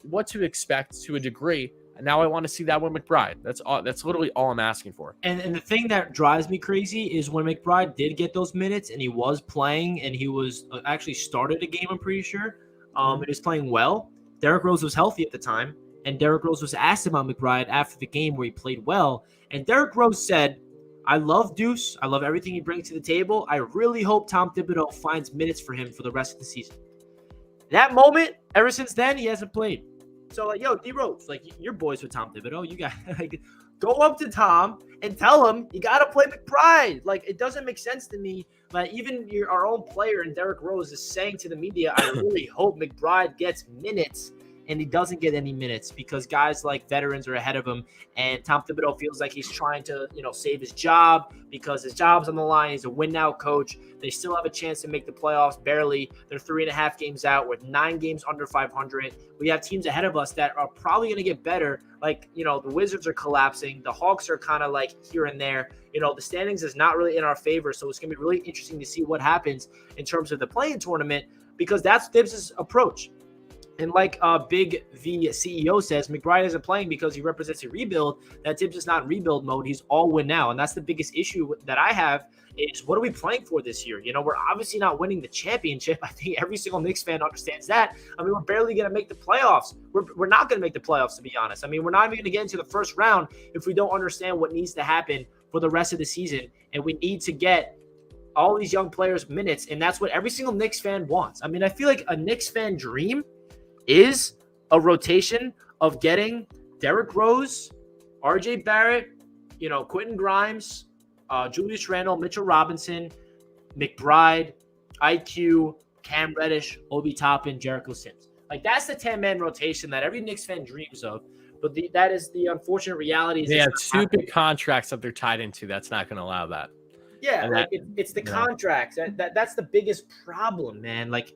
what to expect to a degree. And now I want to see that with McBride. That's all. That's literally all I'm asking for. And the thing that drives me crazy is when McBride did get those minutes and he was playing and he was actually started a game, I'm pretty sure. And he was playing well. Derrick Rose was healthy at the time. And Derrick Rose was asked about McBride after the game where he played well. And Derrick Rose said, I love Deuce. I love everything he brings to the table. I really hope Tom Thibodeau finds minutes for him for the rest of the season. That moment, ever since then, he hasn't played. So, like, yo, D-Rose, like, you're boys with Tom Thibodeau. You got like, go up to Tom and tell him you got to play McBride. Like, it doesn't make sense to me. Like, even our own player and Derrick Rose is saying to the media, I really hope McBride gets minutes. And he doesn't get any minutes because guys like veterans are ahead of him. And Tom Thibodeau feels like he's trying to, save his job because his job's on the line. He's a win-now coach. They still have a chance to make the playoffs, barely. They're 3.5 games out with 9 games under 500. We have teams ahead of us that are probably going to get better. Like, the Wizards are collapsing. The Hawks are kind of like here and there. The standings is not really in our favor. So it's going to be really interesting to see what happens in terms of the play-in tournament because that's Tibbs' approach. And like Big V CEO says, McBride isn't playing because he represents a rebuild. That Tibbs is not in rebuild mode. He's all win now. And that's the biggest issue that I have is what are we playing for this year? We're obviously not winning the championship. I think every single Knicks fan understands that. I mean, we're barely going to make the playoffs. We're not going to make the playoffs, to be honest. I mean, we're not even going to get into the first round if we don't understand what needs to happen for the rest of the season. And we need to get all these young players minutes, and that's what every single Knicks fan wants. I mean, I feel like a Knicks fan dream is a rotation of getting Derrick Rose, RJ Barrett, Quentin Grimes, Julius Randle, Mitchell Robinson, McBride, IQ, Cam Reddish, Obi Toppin, Jericho Sims. Like, that's the 10-man rotation that every Knicks fan dreams of. But that is the unfortunate reality. They have two big contracts that they're tied into. That's not going to allow that. Yeah, like it's the contracts. That's the biggest problem, man. Like,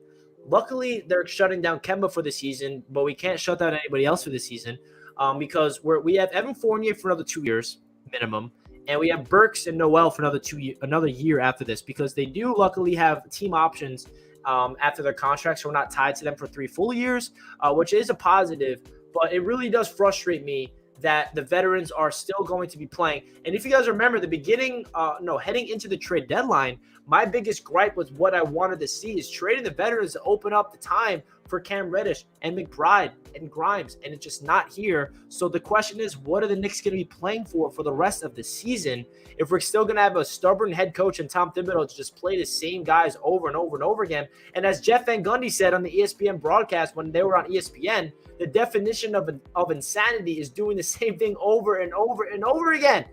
luckily, they're shutting down Kemba for the season, but we can't shut down anybody else for the season because we have Evan Fournier for another 2 years minimum, and we have Burks and Noel for another year after this, because they do luckily have team options after their contracts, so we're not tied to them for 3 full years, which is a positive. But it really does frustrate me that the veterans are still going to be playing. And if you guys remember heading into the trade deadline, my biggest gripe was what I wanted to see is trading the veterans to open up the time for Cam Reddish and McBride and Grimes, and it's just not here. So the question is, what are the Knicks going to be playing for the rest of the season if we're still going to have a stubborn head coach and Tom Thibodeau to just play the same guys over and over and over again? And as Jeff Van Gundy said on the ESPN broadcast when they were on ESPN, the definition of insanity is doing the same thing over and over and over again.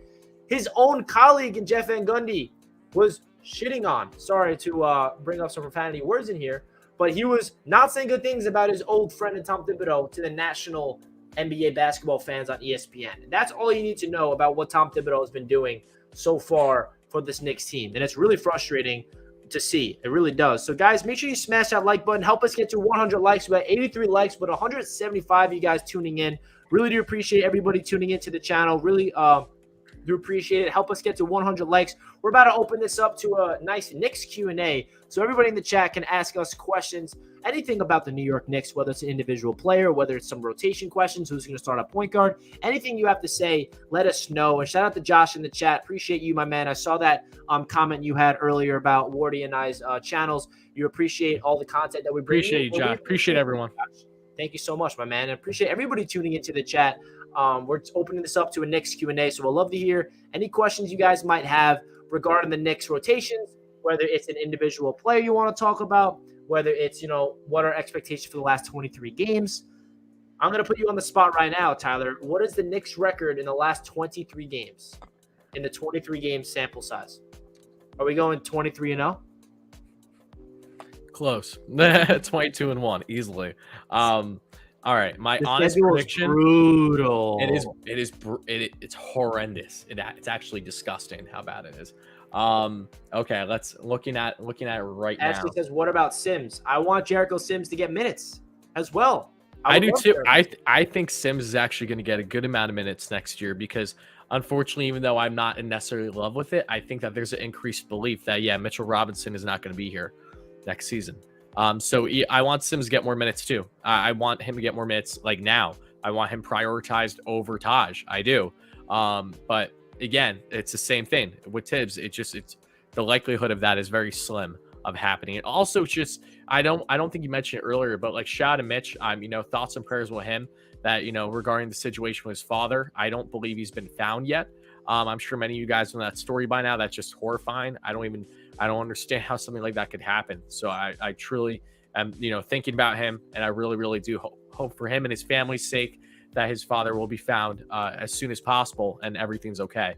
His own colleague in Jeff Van Gundy was shitting on, sorry to bring up some profanity words in here, but he was not saying good things about his old friend and Tom Thibodeau to the national NBA basketball fans on ESPN. And that's all you need to know about what Tom Thibodeau has been doing so far for this Knicks team. And it's really frustrating to see. It really does. So, guys, make sure you smash that like button. Help us get to 100 likes. We got 83 likes, but 175 of you guys tuning in. Really do appreciate everybody tuning into the channel. Really do appreciate it. Help us get to 100 likes. We're about to open this up to a nice Knicks Q&A. So everybody in the chat can ask us questions, anything about the New York Knicks, whether it's an individual player, whether it's some rotation questions, who's going to start at point guard, anything you have to say, let us know. And shout out to Josh in the chat. Appreciate you, my man. I saw that comment you had earlier about Wardy and I's channels. You appreciate all the content that we bring. Appreciate you, Josh. Appreciate everyone. Thank you so much, my man. I appreciate everybody tuning into the chat. We're opening this up to a Knicks Q&A, so we'll love to hear any questions you guys might have regarding the Knicks rotations, whether it's an individual player you want to talk about, whether it's, what are expectations for the last 23 games. I'm going to put you on the spot right now, Tyler. What is the Knicks record in the last 23 games, in the 23-game sample size? Are we going 23-0? Close. 22-1, easily. All right, my honest prediction. Brutal. It's horrendous. It's actually disgusting how bad it is. Okay, let's looking at it right now. Ashley says, what about Sims? I want Jericho Sims to get minutes as well. I do too. I think Sims is actually going to get a good amount of minutes next year because, unfortunately, even though I'm not necessarily in love with it, I think that there's an increased belief that Mitchell Robinson is not going to be here next season. So I want Sims to get more minutes too. I want him to get more minutes like now. I want him prioritized over Taj. I do. But again, it's the same thing with Tibbs. It's the likelihood of that is very slim of happening. And also just, I don't think you mentioned it earlier, but like shout out to Mitch. Thoughts and prayers with him that, regarding the situation with his father. I don't believe he's been found yet. I'm sure many of you guys know that story by now. That's just horrifying. I don't understand how something like that could happen. So I truly am, thinking about him, and I really, really do hope for him and his family's sake that his father will be found as soon as possible and everything's okay.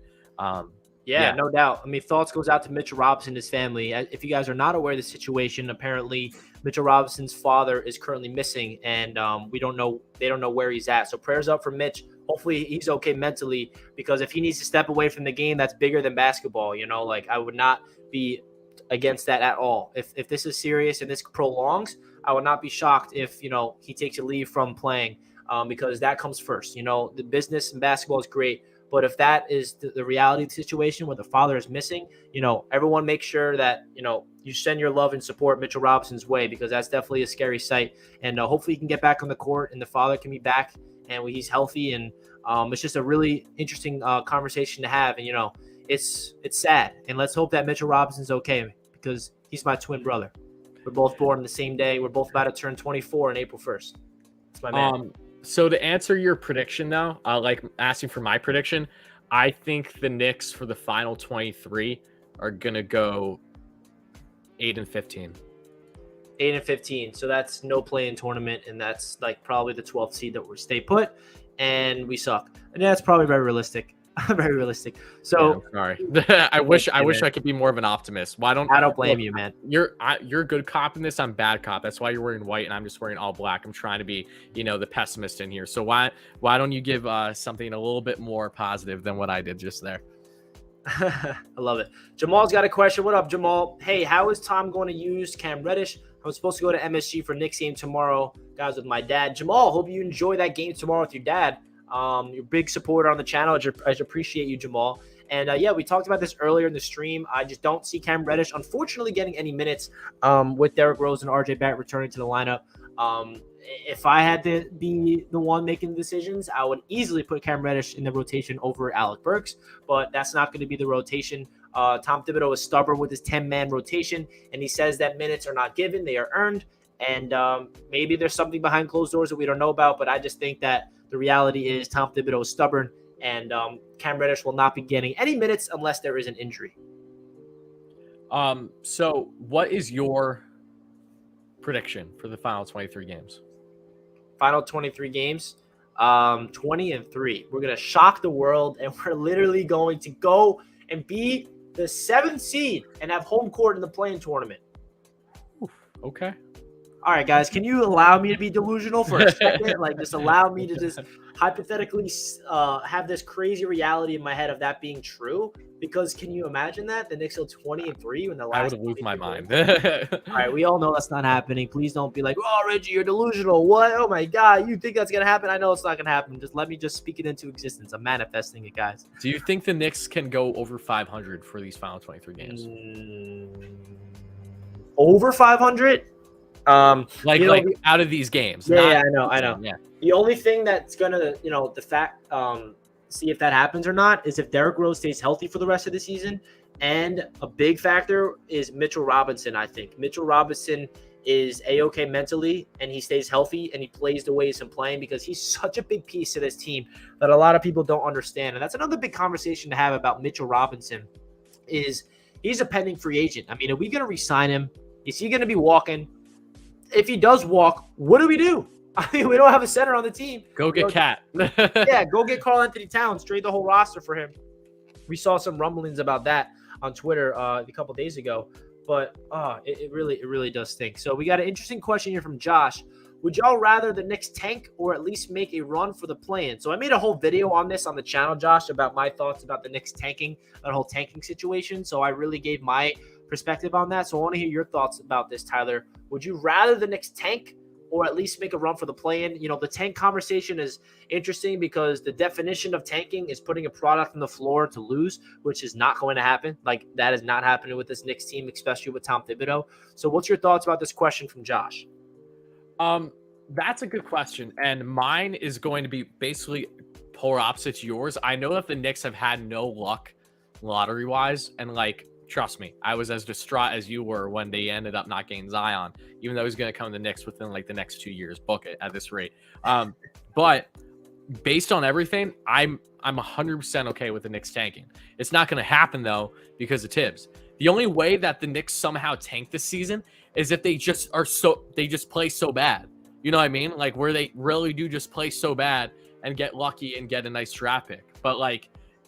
Yeah, no doubt. I mean, thoughts goes out to Mitchell Robinson and his family. If you guys are not aware of the situation, apparently Mitchell Robinson's father is currently missing, and they don't know where he's at. So prayers up for Mitch. Hopefully he's okay mentally, because if he needs to step away from the game, that's bigger than basketball. I would not be against that at all. If this is serious and this prolongs, I would not be shocked if, he takes a leave from playing because that comes first. The business and basketball is great. But if that is the reality of the situation where the father is missing, everyone make sure that, you send your love and support Mitchell Robinson's way, because that's definitely a scary sight. And hopefully he can get back on the court and the father can be back and he's healthy. And it's just a really interesting conversation to have. And, it's sad. And let's hope that Mitchell Robinson's okay, because he's my twin brother. We're both born on the same day. We're both about to turn 24 on April 1st. It's my man. So to answer your prediction, though, like asking for my prediction, I think the Knicks for the final 23 are going to go 8-15. 8-15. So that's no play-in tournament, and that's like probably the 12th seed that we stay put, and we suck. And that's probably very realistic. Very realistic. So yeah, I'm sorry. I wish I could be more of an optimist. Why don't I don't blame you, man. You're a good cop in this. I'm bad cop. That's why you're wearing white and I'm just wearing all black. I'm trying to be, the pessimist in here. So why don't you give something a little bit more positive than what I did just there? I love it. Jamal's got a question. What up, Jamal? Hey, how is Tom going to use Cam Reddish? I'm supposed to go to MSG for Knicks game tomorrow, guys, with my dad. Jamal, hope you enjoy that game tomorrow with your dad. You're a big supporter on the channel. I appreciate you, Jamal. And yeah, we talked about this earlier in the stream. I just don't see Cam Reddish, unfortunately, getting any minutes with Derrick Rose and RJ Barrett returning to the lineup. If I had to be the one making the decisions, I would easily put Cam Reddish in the rotation over Alec Burks, but that's not going to be the rotation. Tom Thibodeau is stubborn with his 10-man rotation, and he says that minutes are not given, they are earned. And maybe there's something behind closed doors that we don't know about, but I just think that the reality is Tom Thibodeau is stubborn, and Cam Reddish will not be getting any minutes unless there is an injury. So what is your prediction for the final 23 games? Final 23 games, 20-3. We're going to shock the world, and we're literally going to go and be the 7th seed and have home court in the play-in tournament. Oof, okay. All right, guys, can you allow me to be delusional for a second? Like, just allow me to just hypothetically have this crazy reality in my head of that being true? Because can you imagine that? The Knicks are 20-3 in the last. I would have lose my mind. All right, we all know that's not happening. Please don't be like, oh, Reggie, you're delusional. What? Oh, my God, you think that's going to happen? I know it's not going to happen. Just let me just speak it into existence. I'm manifesting it, guys. Do you think the Knicks can go over 500 for these final 23 games? Over 500? Like out of these games. Yeah, I know. Yeah. The only thing that's gonna, the fact, see if that happens or not is if Derrick Rose stays healthy for the rest of the season. And a big factor is Mitchell Robinson. I think Mitchell Robinson is A-okay mentally, and he stays healthy and he plays the way he's been playing, because he's such a big piece to this team that a lot of people don't understand. And that's another big conversation to have about Mitchell Robinson. Is he's a pending free agent. I mean, are we going to re-sign him? Is he going to be walking? If he does walk, what do we do? I mean, we don't have a center on the team. Go get Cat. Yeah, go get Karl Anthony Towns. Trade the whole roster for him. We saw some rumblings about that on Twitter a couple days ago. But it really does stink. So we got an interesting question here from Josh. Would y'all rather the Knicks tank or at least make a run for the play-in? So I made a whole video on this on the channel, Josh, about my thoughts about the Knicks tanking, that whole tanking situation. So I really gave my perspective on that. So I want to hear your thoughts about this, Tyler. Would you rather the Knicks tank or at least make a run for the play-in? The tank conversation is interesting because the definition of tanking is putting a product on the floor to lose, which is not going to happen. Like, that is not happening with this Knicks team, especially with Tom Thibodeau. So what's your thoughts about this question from Josh? That's a good question. And mine is going to be basically polar opposite to yours. I know that the Knicks have had no luck lottery-wise, and trust me, I was as distraught as you were when they ended up not getting Zion, even though he's going to come to the Knicks within the next 2 years. Book it at this rate. But based on everything, I'm 100% okay with the Knicks tanking. It's not going to happen though because of Tibbs. The only way that the Knicks somehow tank this season is if they just play so bad. You know what I mean? Where they really do just play so bad and get lucky and get a nice draft pick. But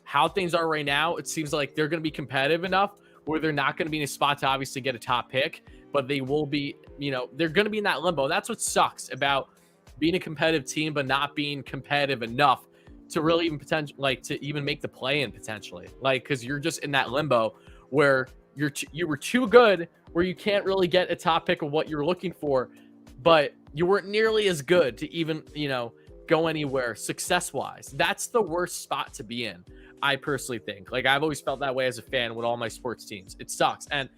how things are right now, it seems like they're going to be competitive enough where they're not going to be in a spot to obviously get a top pick, but they will be, they're going to be in that limbo. That's what sucks about being a competitive team, but not being competitive enough to really even to even make the play-in potentially. Because you're just in that limbo where you were too good, where you can't really get a top pick of what you're looking for, but you weren't nearly as good to even, go anywhere success-wise. That's the worst spot to be in, I personally think. I've always felt that way as a fan with all my sports teams. It sucks. And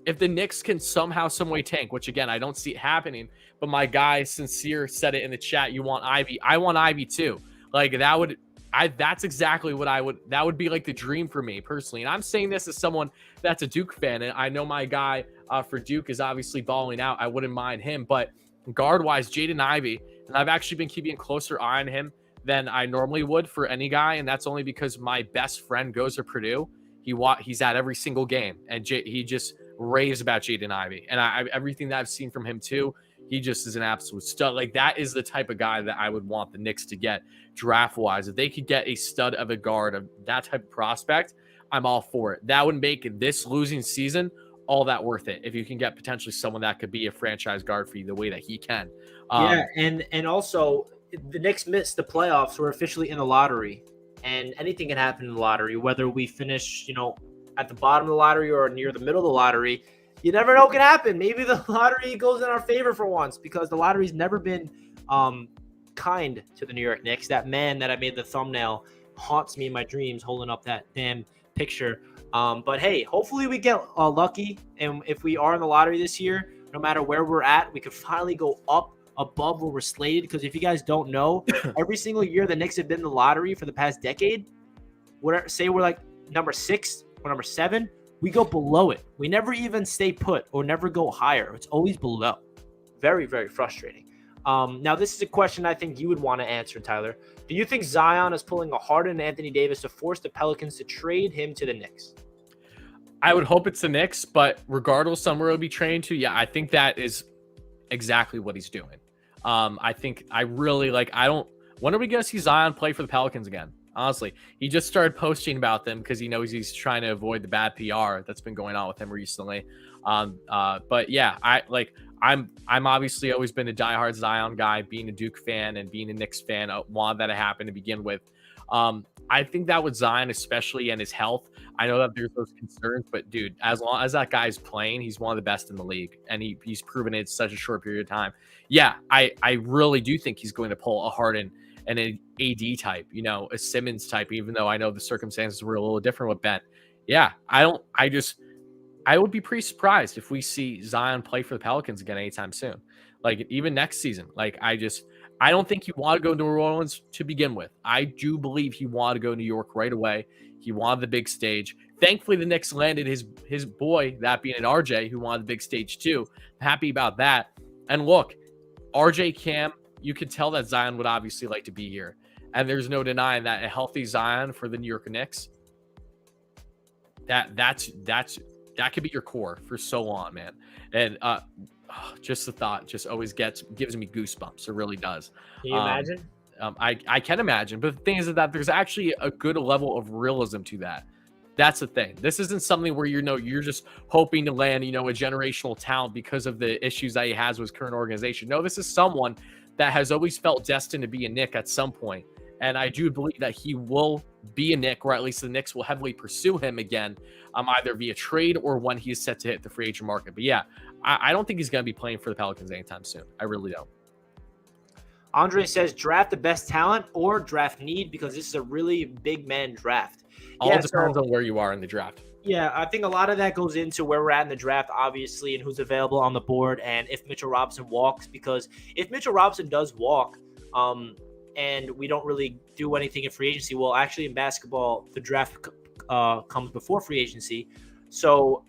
if the Knicks can somehow, some way tank, which again, I don't see it happening, but my guy Sincere said it in the chat, you want Ivy. I want Ivy too. That's exactly what that would be the dream for me personally. And I'm saying this as someone that's a Duke fan. And I know my guy for Duke is obviously balling out. I wouldn't mind him, but guard-wise, Jaden Ivey, and I've actually been keeping a closer eye on him than I normally would for any guy, and that's only because my best friend goes to Purdue. He's at every single game, and he just raves about Jaden Ivey, and everything that I've seen from him too, he just is an absolute stud. Like, that is the type of guy that I would want the Knicks to get draft wise. If they could get a stud of a guard of that type of prospect, I'm all for it. That would make this losing season all that worth it. If you can get potentially someone that could be a franchise guard for you the way that he can. Yeah, and also the Knicks missed the playoffs. We're officially in the lottery, and anything can happen in the lottery. Whether we finish, at the bottom of the lottery or near the middle of the lottery, you never know what can happen. Maybe the lottery goes in our favor for once, because the lottery's never been kind to the New York Knicks. That man that I made the thumbnail haunts me in my dreams, holding up that damn picture. But hey, hopefully we get lucky, and if we are in the lottery this year, no matter where we're at, we could finally go up above where we're slated. Because if you guys don't know, every single year the Knicks have been in the lottery for the past decade, we're like number 6 or number 7, we go below it. We never even stay put or never go higher. It's always below. Very, very frustrating. Now, this is a question I think you would want to answer, Tyler. Do you think Zion is pulling a Harden and Anthony Davis to force the Pelicans to trade him to the Knicks? I would hope it's the Knicks, but regardless, somewhere he'll be traded to. Yeah, I think that is exactly what he's doing. When are we going to see Zion play for the Pelicans again? Honestly, he just started posting about them because he knows he's trying to avoid the bad PR that's been going on with him recently. But yeah, I'm obviously always been a diehard Zion guy, being a Duke fan and being a Knicks fan. I wanted that to happen to begin with. I think that with Zion, especially, and his health, I know that there's those concerns, but dude, as long as that guy's playing, he's one of the best in the league, and he's proven it in such a short period of time. Yeah, I really do think he's going to pull a Harden and an AD type, a Simmons type, even though I know the circumstances were a little different with Ben. Yeah, I would be pretty surprised if we see Zion play for the Pelicans again anytime soon. Like, even next season. Like, I don't think he wanted to go to New Orleans to begin with. I do believe he wanted to go to New York right away. He wanted the big stage. Thankfully, the Knicks landed his boy, that being an RJ, who wanted the big stage too. Happy about that. And look, RJ Cam, you could tell that Zion would obviously like to be here. And there's no denying that a healthy Zion for the New York Knicks, that could be your core for so long, man. And just the thought just always gives me goosebumps. It really does. Can you imagine? I can imagine, but the thing is that there's actually a good level of realism to that. That's the thing. This isn't something where you're just hoping to land, a generational talent because of the issues that he has with his current organization. No, this is someone that has always felt destined to be a Knick at some point. And I do believe that he will be a Knick, or at least the Knicks will heavily pursue him again, either via trade or when he is set to hit the free agent market. But yeah, I don't think he's going to be playing for the Pelicans anytime soon. I really don't. Andre says draft the best talent or draft need, because this is a really big man draft. All depends on where you are in the draft. Yeah, I think a lot of that goes into where we're at in the draft, obviously, and who's available on the board, and if Mitchell Robinson walks. Because if Mitchell Robinson does walk, and we don't really do anything in free agency, well, actually in basketball, the draft comes before free agency. So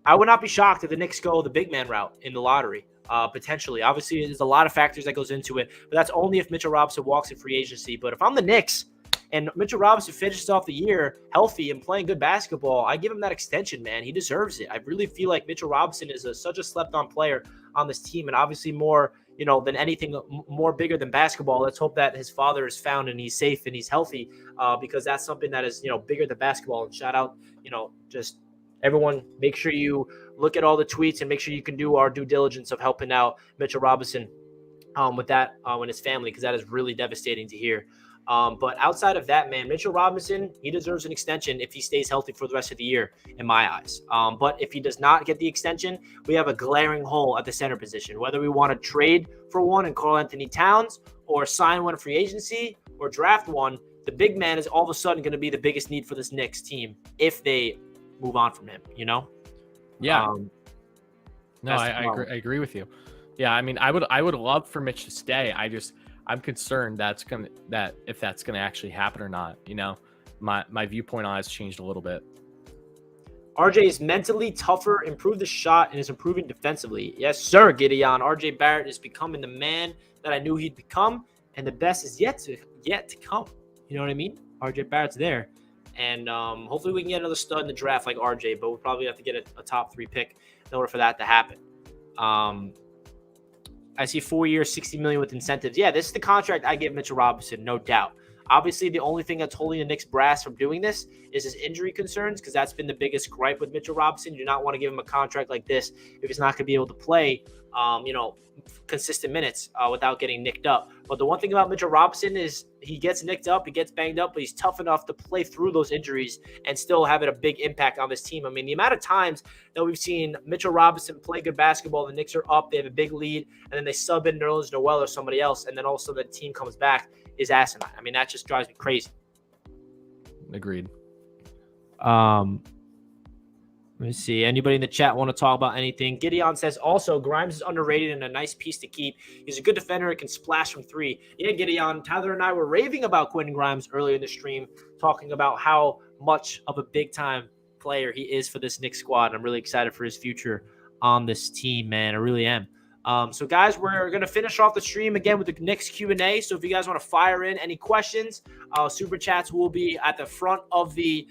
I would not be shocked if the Knicks go the big man route in the lottery, potentially. Obviously, there's a lot of factors that goes into it, but that's only if Mitchell Robinson walks in free agency. But if I'm the Knicks and Mitchell Robinson finishes off the year healthy and playing good basketball, I give him that extension, man. He deserves it. I really feel like Mitchell Robinson is such a slept-on player on this team, and obviously more, than anything, more bigger than basketball. Let's hope that his father is found and he's safe and he's healthy, because that's something that is, bigger than basketball. And shout out, just everyone, make sure you look at all the tweets and make sure you can do our due diligence of helping out Mitchell Robinson with that and his family, because that is really devastating to hear. But outside of that, man, Mitchell Robinson, he deserves an extension if he stays healthy for the rest of the year, in my eyes. But if he does not get the extension, we have a glaring hole at the center position. Whether we want to trade for one in Karl-Anthony Towns, or sign one free agency, or draft one, the big man is all of a sudden going to be the biggest need for this Knicks team if they move on from him, Yeah. I agree with you. Yeah, I mean, I would love for Mitch to stay. I'm concerned that if that's gonna actually happen or not. My viewpoint on it has changed a little bit. RJ is mentally tougher, improved the shot, and is improving defensively. Yes, sir, Gideon. RJ Barrett is becoming the man that I knew he'd become, and the best is yet to come. You know what I mean? RJ Barrett's there. And hopefully we can get another stud in the draft like RJ, but we'll probably have to get a top 3 pick in order for that to happen. I see 4 years, $60 million with incentives. Yeah, this is the contract I give Mitchell Robinson, no doubt. Obviously, the only thing that's holding the Knicks brass from doing this is his injury concerns, because that's been the biggest gripe with Mitchell Robinson. You do not want to give him a contract like this if he's not going to be able to play, consistent minutes without getting nicked up. But the one thing about Mitchell Robinson is he gets nicked up, he gets banged up, but he's tough enough to play through those injuries and still have it a big impact on this team. I mean, the amount of times that we've seen Mitchell Robinson play good basketball, the Knicks are up, they have a big lead, and then they sub in Nerlens Noel or somebody else, and then also the team comes back, is asinine. I mean, that just drives me crazy. Agreed. Let me see. Anybody in the chat want to talk about anything? Gideon says, also, Grimes is underrated and a nice piece to keep. He's a good defender and can splash from 3. Yeah, Gideon, Tyler and I were raving about Quentin Grimes earlier in the stream, talking about how much of a big-time player he is for this Knicks squad. I'm really excited for his future on this team, man. I really am. So, guys, we're going to finish off the stream again with the Knicks Q&A. So if you guys want to fire in any questions, Super Chats will be at the front of the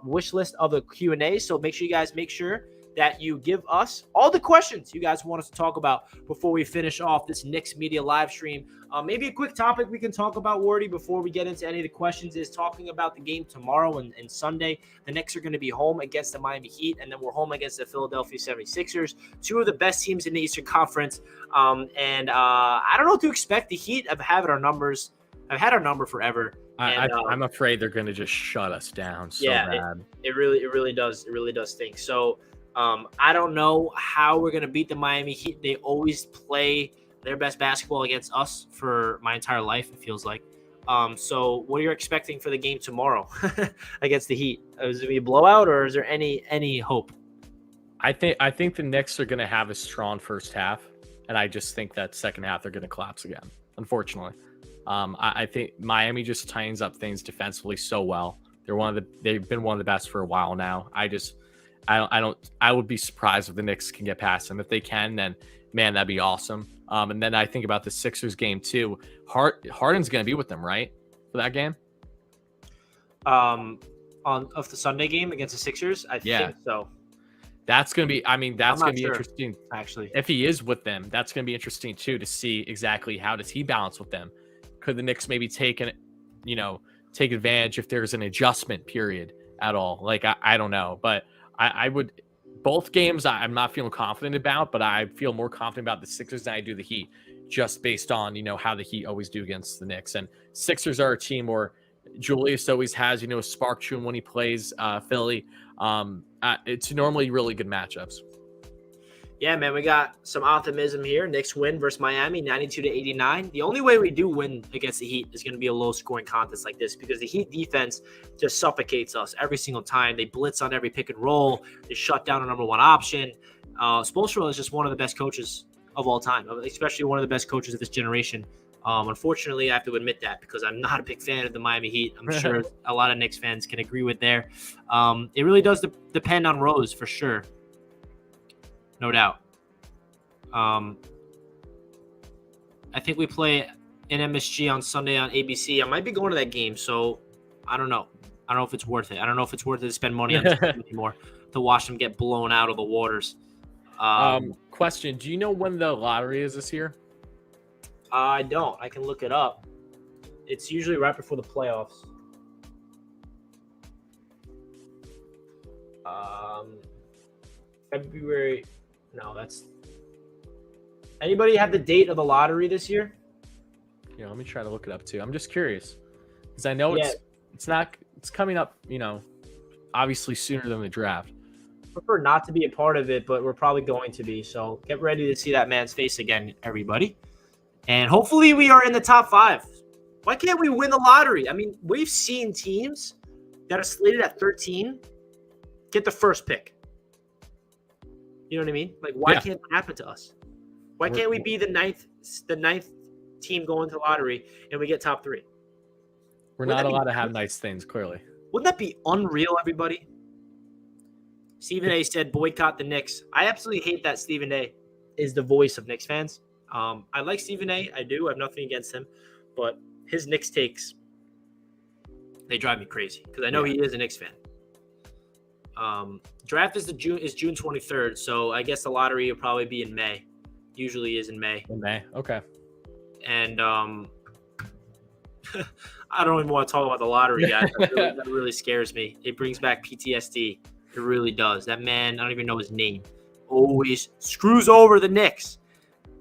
wish list of the Q&A. So make sure that you give us all the questions you guys want us to talk about before we finish off this Knicks Media live stream. Maybe a quick topic we can talk about, Wardy, before we get into any of the questions is talking about the game tomorrow and Sunday. The Knicks are going to be home against the Miami Heat, and then we're home against the Philadelphia 76ers, 2 of the best teams in the Eastern Conference. I don't know what to expect. The Heat have had our numbers. I've had our number forever. I'm afraid they're going to just shut us down so bad. It really does. It really does stink. So I don't know how we're going to beat the Miami Heat. They always play their best basketball against us for my entire life, it feels like. So what are you expecting for the game tomorrow against the Heat? Is it going to be a blowout, or is there any hope? I think the Knicks are going to have a strong first half, and I just think that second half they're going to collapse again, unfortunately. I think Miami just tightens up things defensively so well. They've been one of the best for a while now. I would be surprised if the Knicks can get past them. If they can, then man, that'd be awesome. And then I think about the Sixers game too. Harden's going to be with them, right, for that game? Of the Sunday game against the Sixers, I think so. That's going to be. I mean, that's going to be interesting. Actually, if he is with them, that's going to be interesting too to see exactly how does he balance with them. Could the Knicks maybe take advantage if there's an adjustment period at all? Like I don't know, but I would. Both games I'm not feeling confident about, but I feel more confident about the Sixers than I do the Heat, just based on, how the Heat always do against the Knicks. And Sixers are a team where Julius always has, a spark to him when he plays Philly. It's normally really good matchups. Yeah, man, we got some optimism here. Knicks win versus Miami, 92-89. The only way we do win against the Heat is going to be a low-scoring contest like this, because the Heat defense just suffocates us every single time. They blitz on every pick and roll. They shut down a number one option. Spoelstra is just one of the best coaches of all time, especially one of the best coaches of this generation. Unfortunately, I have to admit that, because I'm not a big fan of the Miami Heat. I'm sure a lot of Knicks fans can agree with there. It really does depend on Rose, for sure. No doubt. I think we play in MSG on Sunday on ABC. I might be going to that game, so I don't know. I don't know if it's worth it. I don't know if it's worth it to spend money on this game anymore to watch them get blown out of the waters. Question: do you know when the lottery is this year? I don't. I can look it up. It's usually right before the playoffs. February. No, that's. Anybody have the date of the lottery this year? Yeah, let me try to look it up too. I'm just curious, because I know it's coming up. Obviously sooner than the draft. I prefer not to be a part of it, but we're probably going to be. So get ready to see that man's face again, everybody. And hopefully we are in the top 5. Why can't we win the lottery? I mean, we've seen teams that are slated at 13 get the first pick. You know what I mean? Like, why can't that happen to us? Why can't we be the ninth team going to the lottery and we get top 3? We're not allowed to have nice things, clearly. Wouldn't that be unreal, everybody? Stephen A. said, boycott the Knicks. I absolutely hate that Stephen A. is the voice of Knicks fans. I like Stephen A. I do. I have nothing against him. But his Knicks takes, They drive me crazy because I know he is a Knicks fan. Draft is June 23rd, so I guess the lottery will probably be in May. Usually is in May. In May, okay. And I don't even want to talk about the lottery, guys. That really scares me. It brings back PTSD. It really does. That man, I don't even know his name, always screws over the Knicks.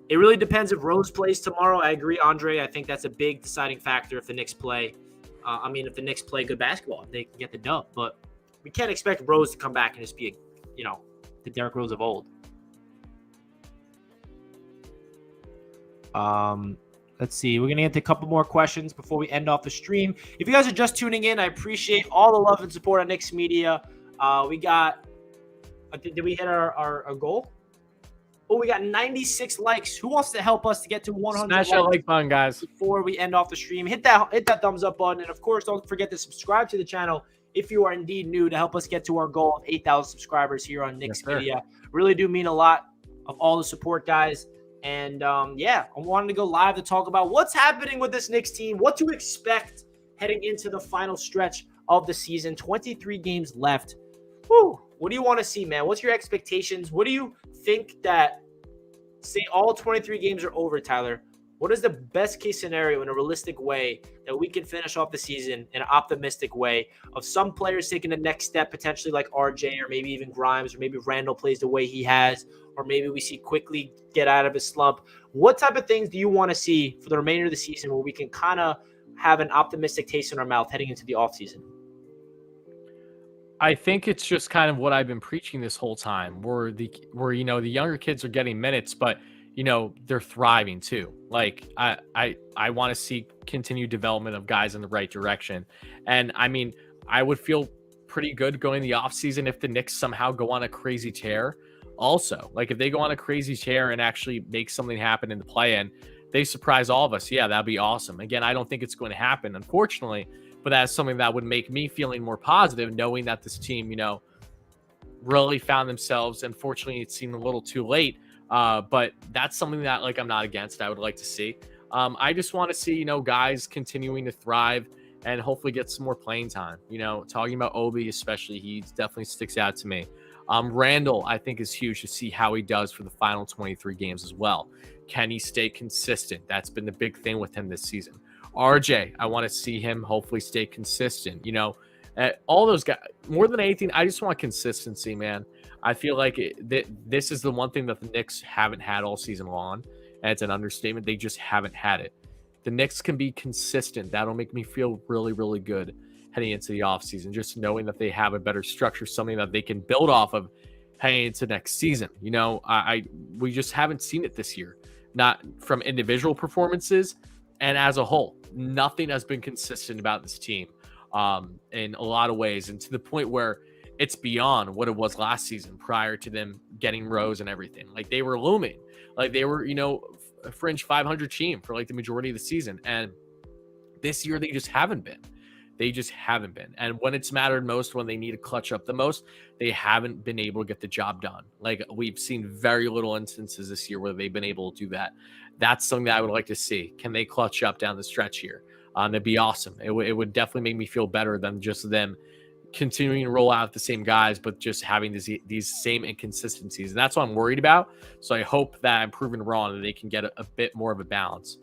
It really depends if Rose plays tomorrow. I agree, Andre. I think that's a big deciding factor if the Knicks play. If the Knicks play good basketball, if they can get the dub. But we can't expect Rose to come back and just be, the Derrick Rose of old. Let's see. We're going to get to a couple more questions before we end off the stream. If you guys are just tuning in, I appreciate all the love and support on Knicks Media. We got – did we hit our goal? Oh, we got 96 likes. Who wants to help us to get to 100 Smash that like button, guys. Before we end off the stream, hit that thumbs up button. And, of course, don't forget to subscribe to the channel if you are indeed new to help us get to our goal of 8,000 subscribers here on Knicks Media. Really do mean a lot of all the support, guys. And, I wanted to go live to talk about what's happening with this Knicks team, what to expect heading into the final stretch of the season. 23 games left. Woo. What do you want to see, man? What's your expectations? What do you think that, say all 23 games are over, Tyler? What is the best case scenario in a realistic way that we can finish off the season in an optimistic way of some players taking the next step, potentially like RJ or maybe even Grimes, or maybe Randall plays the way he has, or maybe we see quickly get out of his slump? What type of things do you want to see for the remainder of the season where we can kind of have an optimistic taste in our mouth heading into the offseason? I think it's just kind of what I've been preaching this whole time, where the younger kids are getting minutes, but they're thriving too. Like I want to see continued development of guys in the right direction. And I mean, I would feel pretty good going the offseason if the Knicks somehow go on a crazy tear. Also, like if they go on a crazy tear and actually make something happen in the play-in, they surprise all of us. Yeah, that'd be awesome. Again, I don't think it's going to happen, unfortunately, but that's something that would make me feeling more positive, knowing that this team, really found themselves. Unfortunately, it seemed a little too late. But that's something that I'm not against. I would like to see. I just want to see, guys continuing to thrive and hopefully get some more playing time. Talking about Obi, especially, he definitely sticks out to me. Randall, I think, is huge to see how he does for the final 23 games as well. Can he stay consistent? That's been the big thing with him this season. RJ, I want to see him hopefully stay consistent. All those guys, more than anything, I just want consistency, man. I feel like this is the one thing that the Knicks haven't had all season long, and it's an understatement. They just haven't had it. The Knicks can be consistent. That'll make me feel really, really good heading into the offseason, just knowing that they have a better structure, something that they can build off of heading into next season. We just haven't seen it this year, not from individual performances and as a whole. Nothing has been consistent about this team in a lot of ways, and to the point where it's beyond what it was last season prior to them getting Rose and everything. Like they were looming, like they were, a fringe 500 team for the majority of the season. And this year they just haven't been. And when it's mattered most, when they need to clutch up the most, they haven't been able to get the job done. Like we've seen very little instances this year where they've been able to do that. That's something that I would like to see. Can they clutch up down the stretch here? That'd be awesome. It would definitely make me feel better than just them continuing to roll out the same guys, but just having these same inconsistencies. And that's what I'm worried about. So I hope that I'm proven wrong and they can get a bit more of a balance.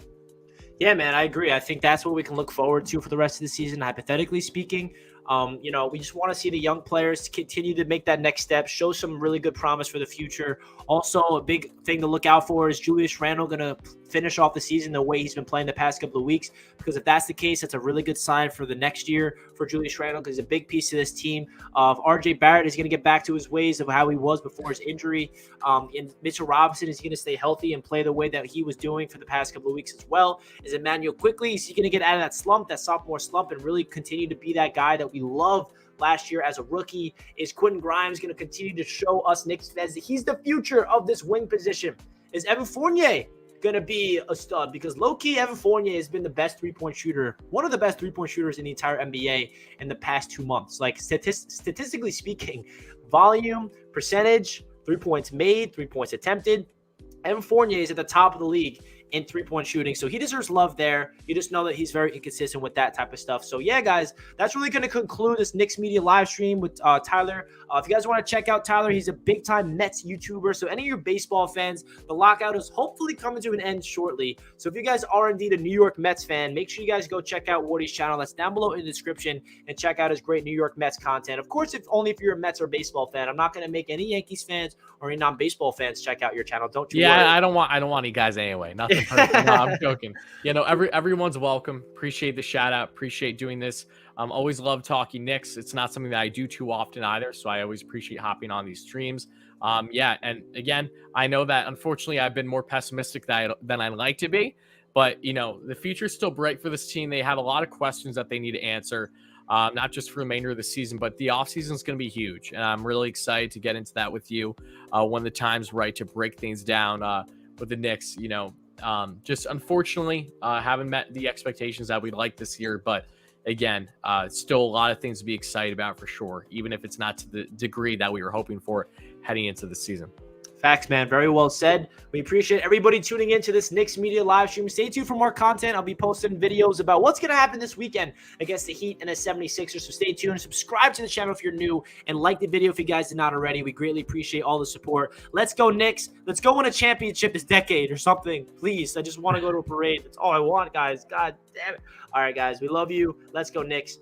Yeah, man, I agree. I think that's what we can look forward to for the rest of the season, hypothetically speaking. We just want to see the young players continue to make that next step, show some really good promise for the future. Also, a big thing to look out for is Julius Randle going to finish off the season the way he's been playing the past couple of weeks, because if that's the case, that's a really good sign for the next year for Julius Randle, because he's a big piece of this team. RJ Barrett is going to get back to his ways of how he was before his injury. And Mitchell Robinson is going to stay healthy and play the way that he was doing for the past couple of weeks as well. Is Emmanuel quickly? Is he going to get out of that slump, that sophomore slump, and really continue to be that guy that we loved last year as a rookie? Is Quentin Grimes going to continue to show us Knicks fans that he's the future of this wing position? Is Evan Fournier going to be a stud? Because low-key, Evan Fournier has been the best three-point shooter, one of the best three-point shooters in the entire NBA in the past 2 months. Like statistically speaking, volume, percentage, 3 points made, 3 points attempted, Evan Fournier is at the top of the league in three-point shooting. So he deserves love there. You just know that he's very inconsistent with that type of stuff. So yeah, guys, that's really going to conclude this Knicks Media live stream with Tyler. If you guys want to check out Tyler, he's a big-time Mets YouTuber. So any of your baseball fans, the lockout is hopefully coming to an end shortly. So if you guys are indeed a New York Mets fan, make sure you guys go check out Woody's channel. That's down below in the description, and check out his great New York Mets content. Of course, only if you're a Mets or baseball fan. I'm not going to make any Yankees fans or any non-baseball fans check out your channel. Don't you worry. I don't want any guys anyway. Nothing personal. No, I'm joking. Everyone's welcome. Appreciate the shout out. Appreciate doing this. Always love talking Knicks. It's not something that I do too often either, so I always appreciate hopping on these streams. And again, I know that unfortunately I've been more pessimistic than I'd like to be, but the future's still bright for this team. They have a lot of questions that they need to answer, not just for the remainder of the season, but the offseason is going to be huge, and I'm really excited to get into that with you when the time's right to break things down with the Knicks. Just unfortunately haven't met the expectations that we'd like this year, but again, still a lot of things to be excited about for sure, even if it's not to the degree that we were hoping for heading into the season. Facts, man. Very well said. We appreciate everybody tuning into this Knicks Media live stream. Stay tuned for more content. I'll be posting videos about what's going to happen this weekend against the Heat and the 76ers. So stay tuned. Subscribe to the channel if you're new, and like the video if you guys did not already. We greatly appreciate all the support. Let's go, Knicks. Let's go win a championship this decade or something. Please. I just want to go to a parade. That's all I want, guys. God damn it. All right, guys. We love you. Let's go, Knicks.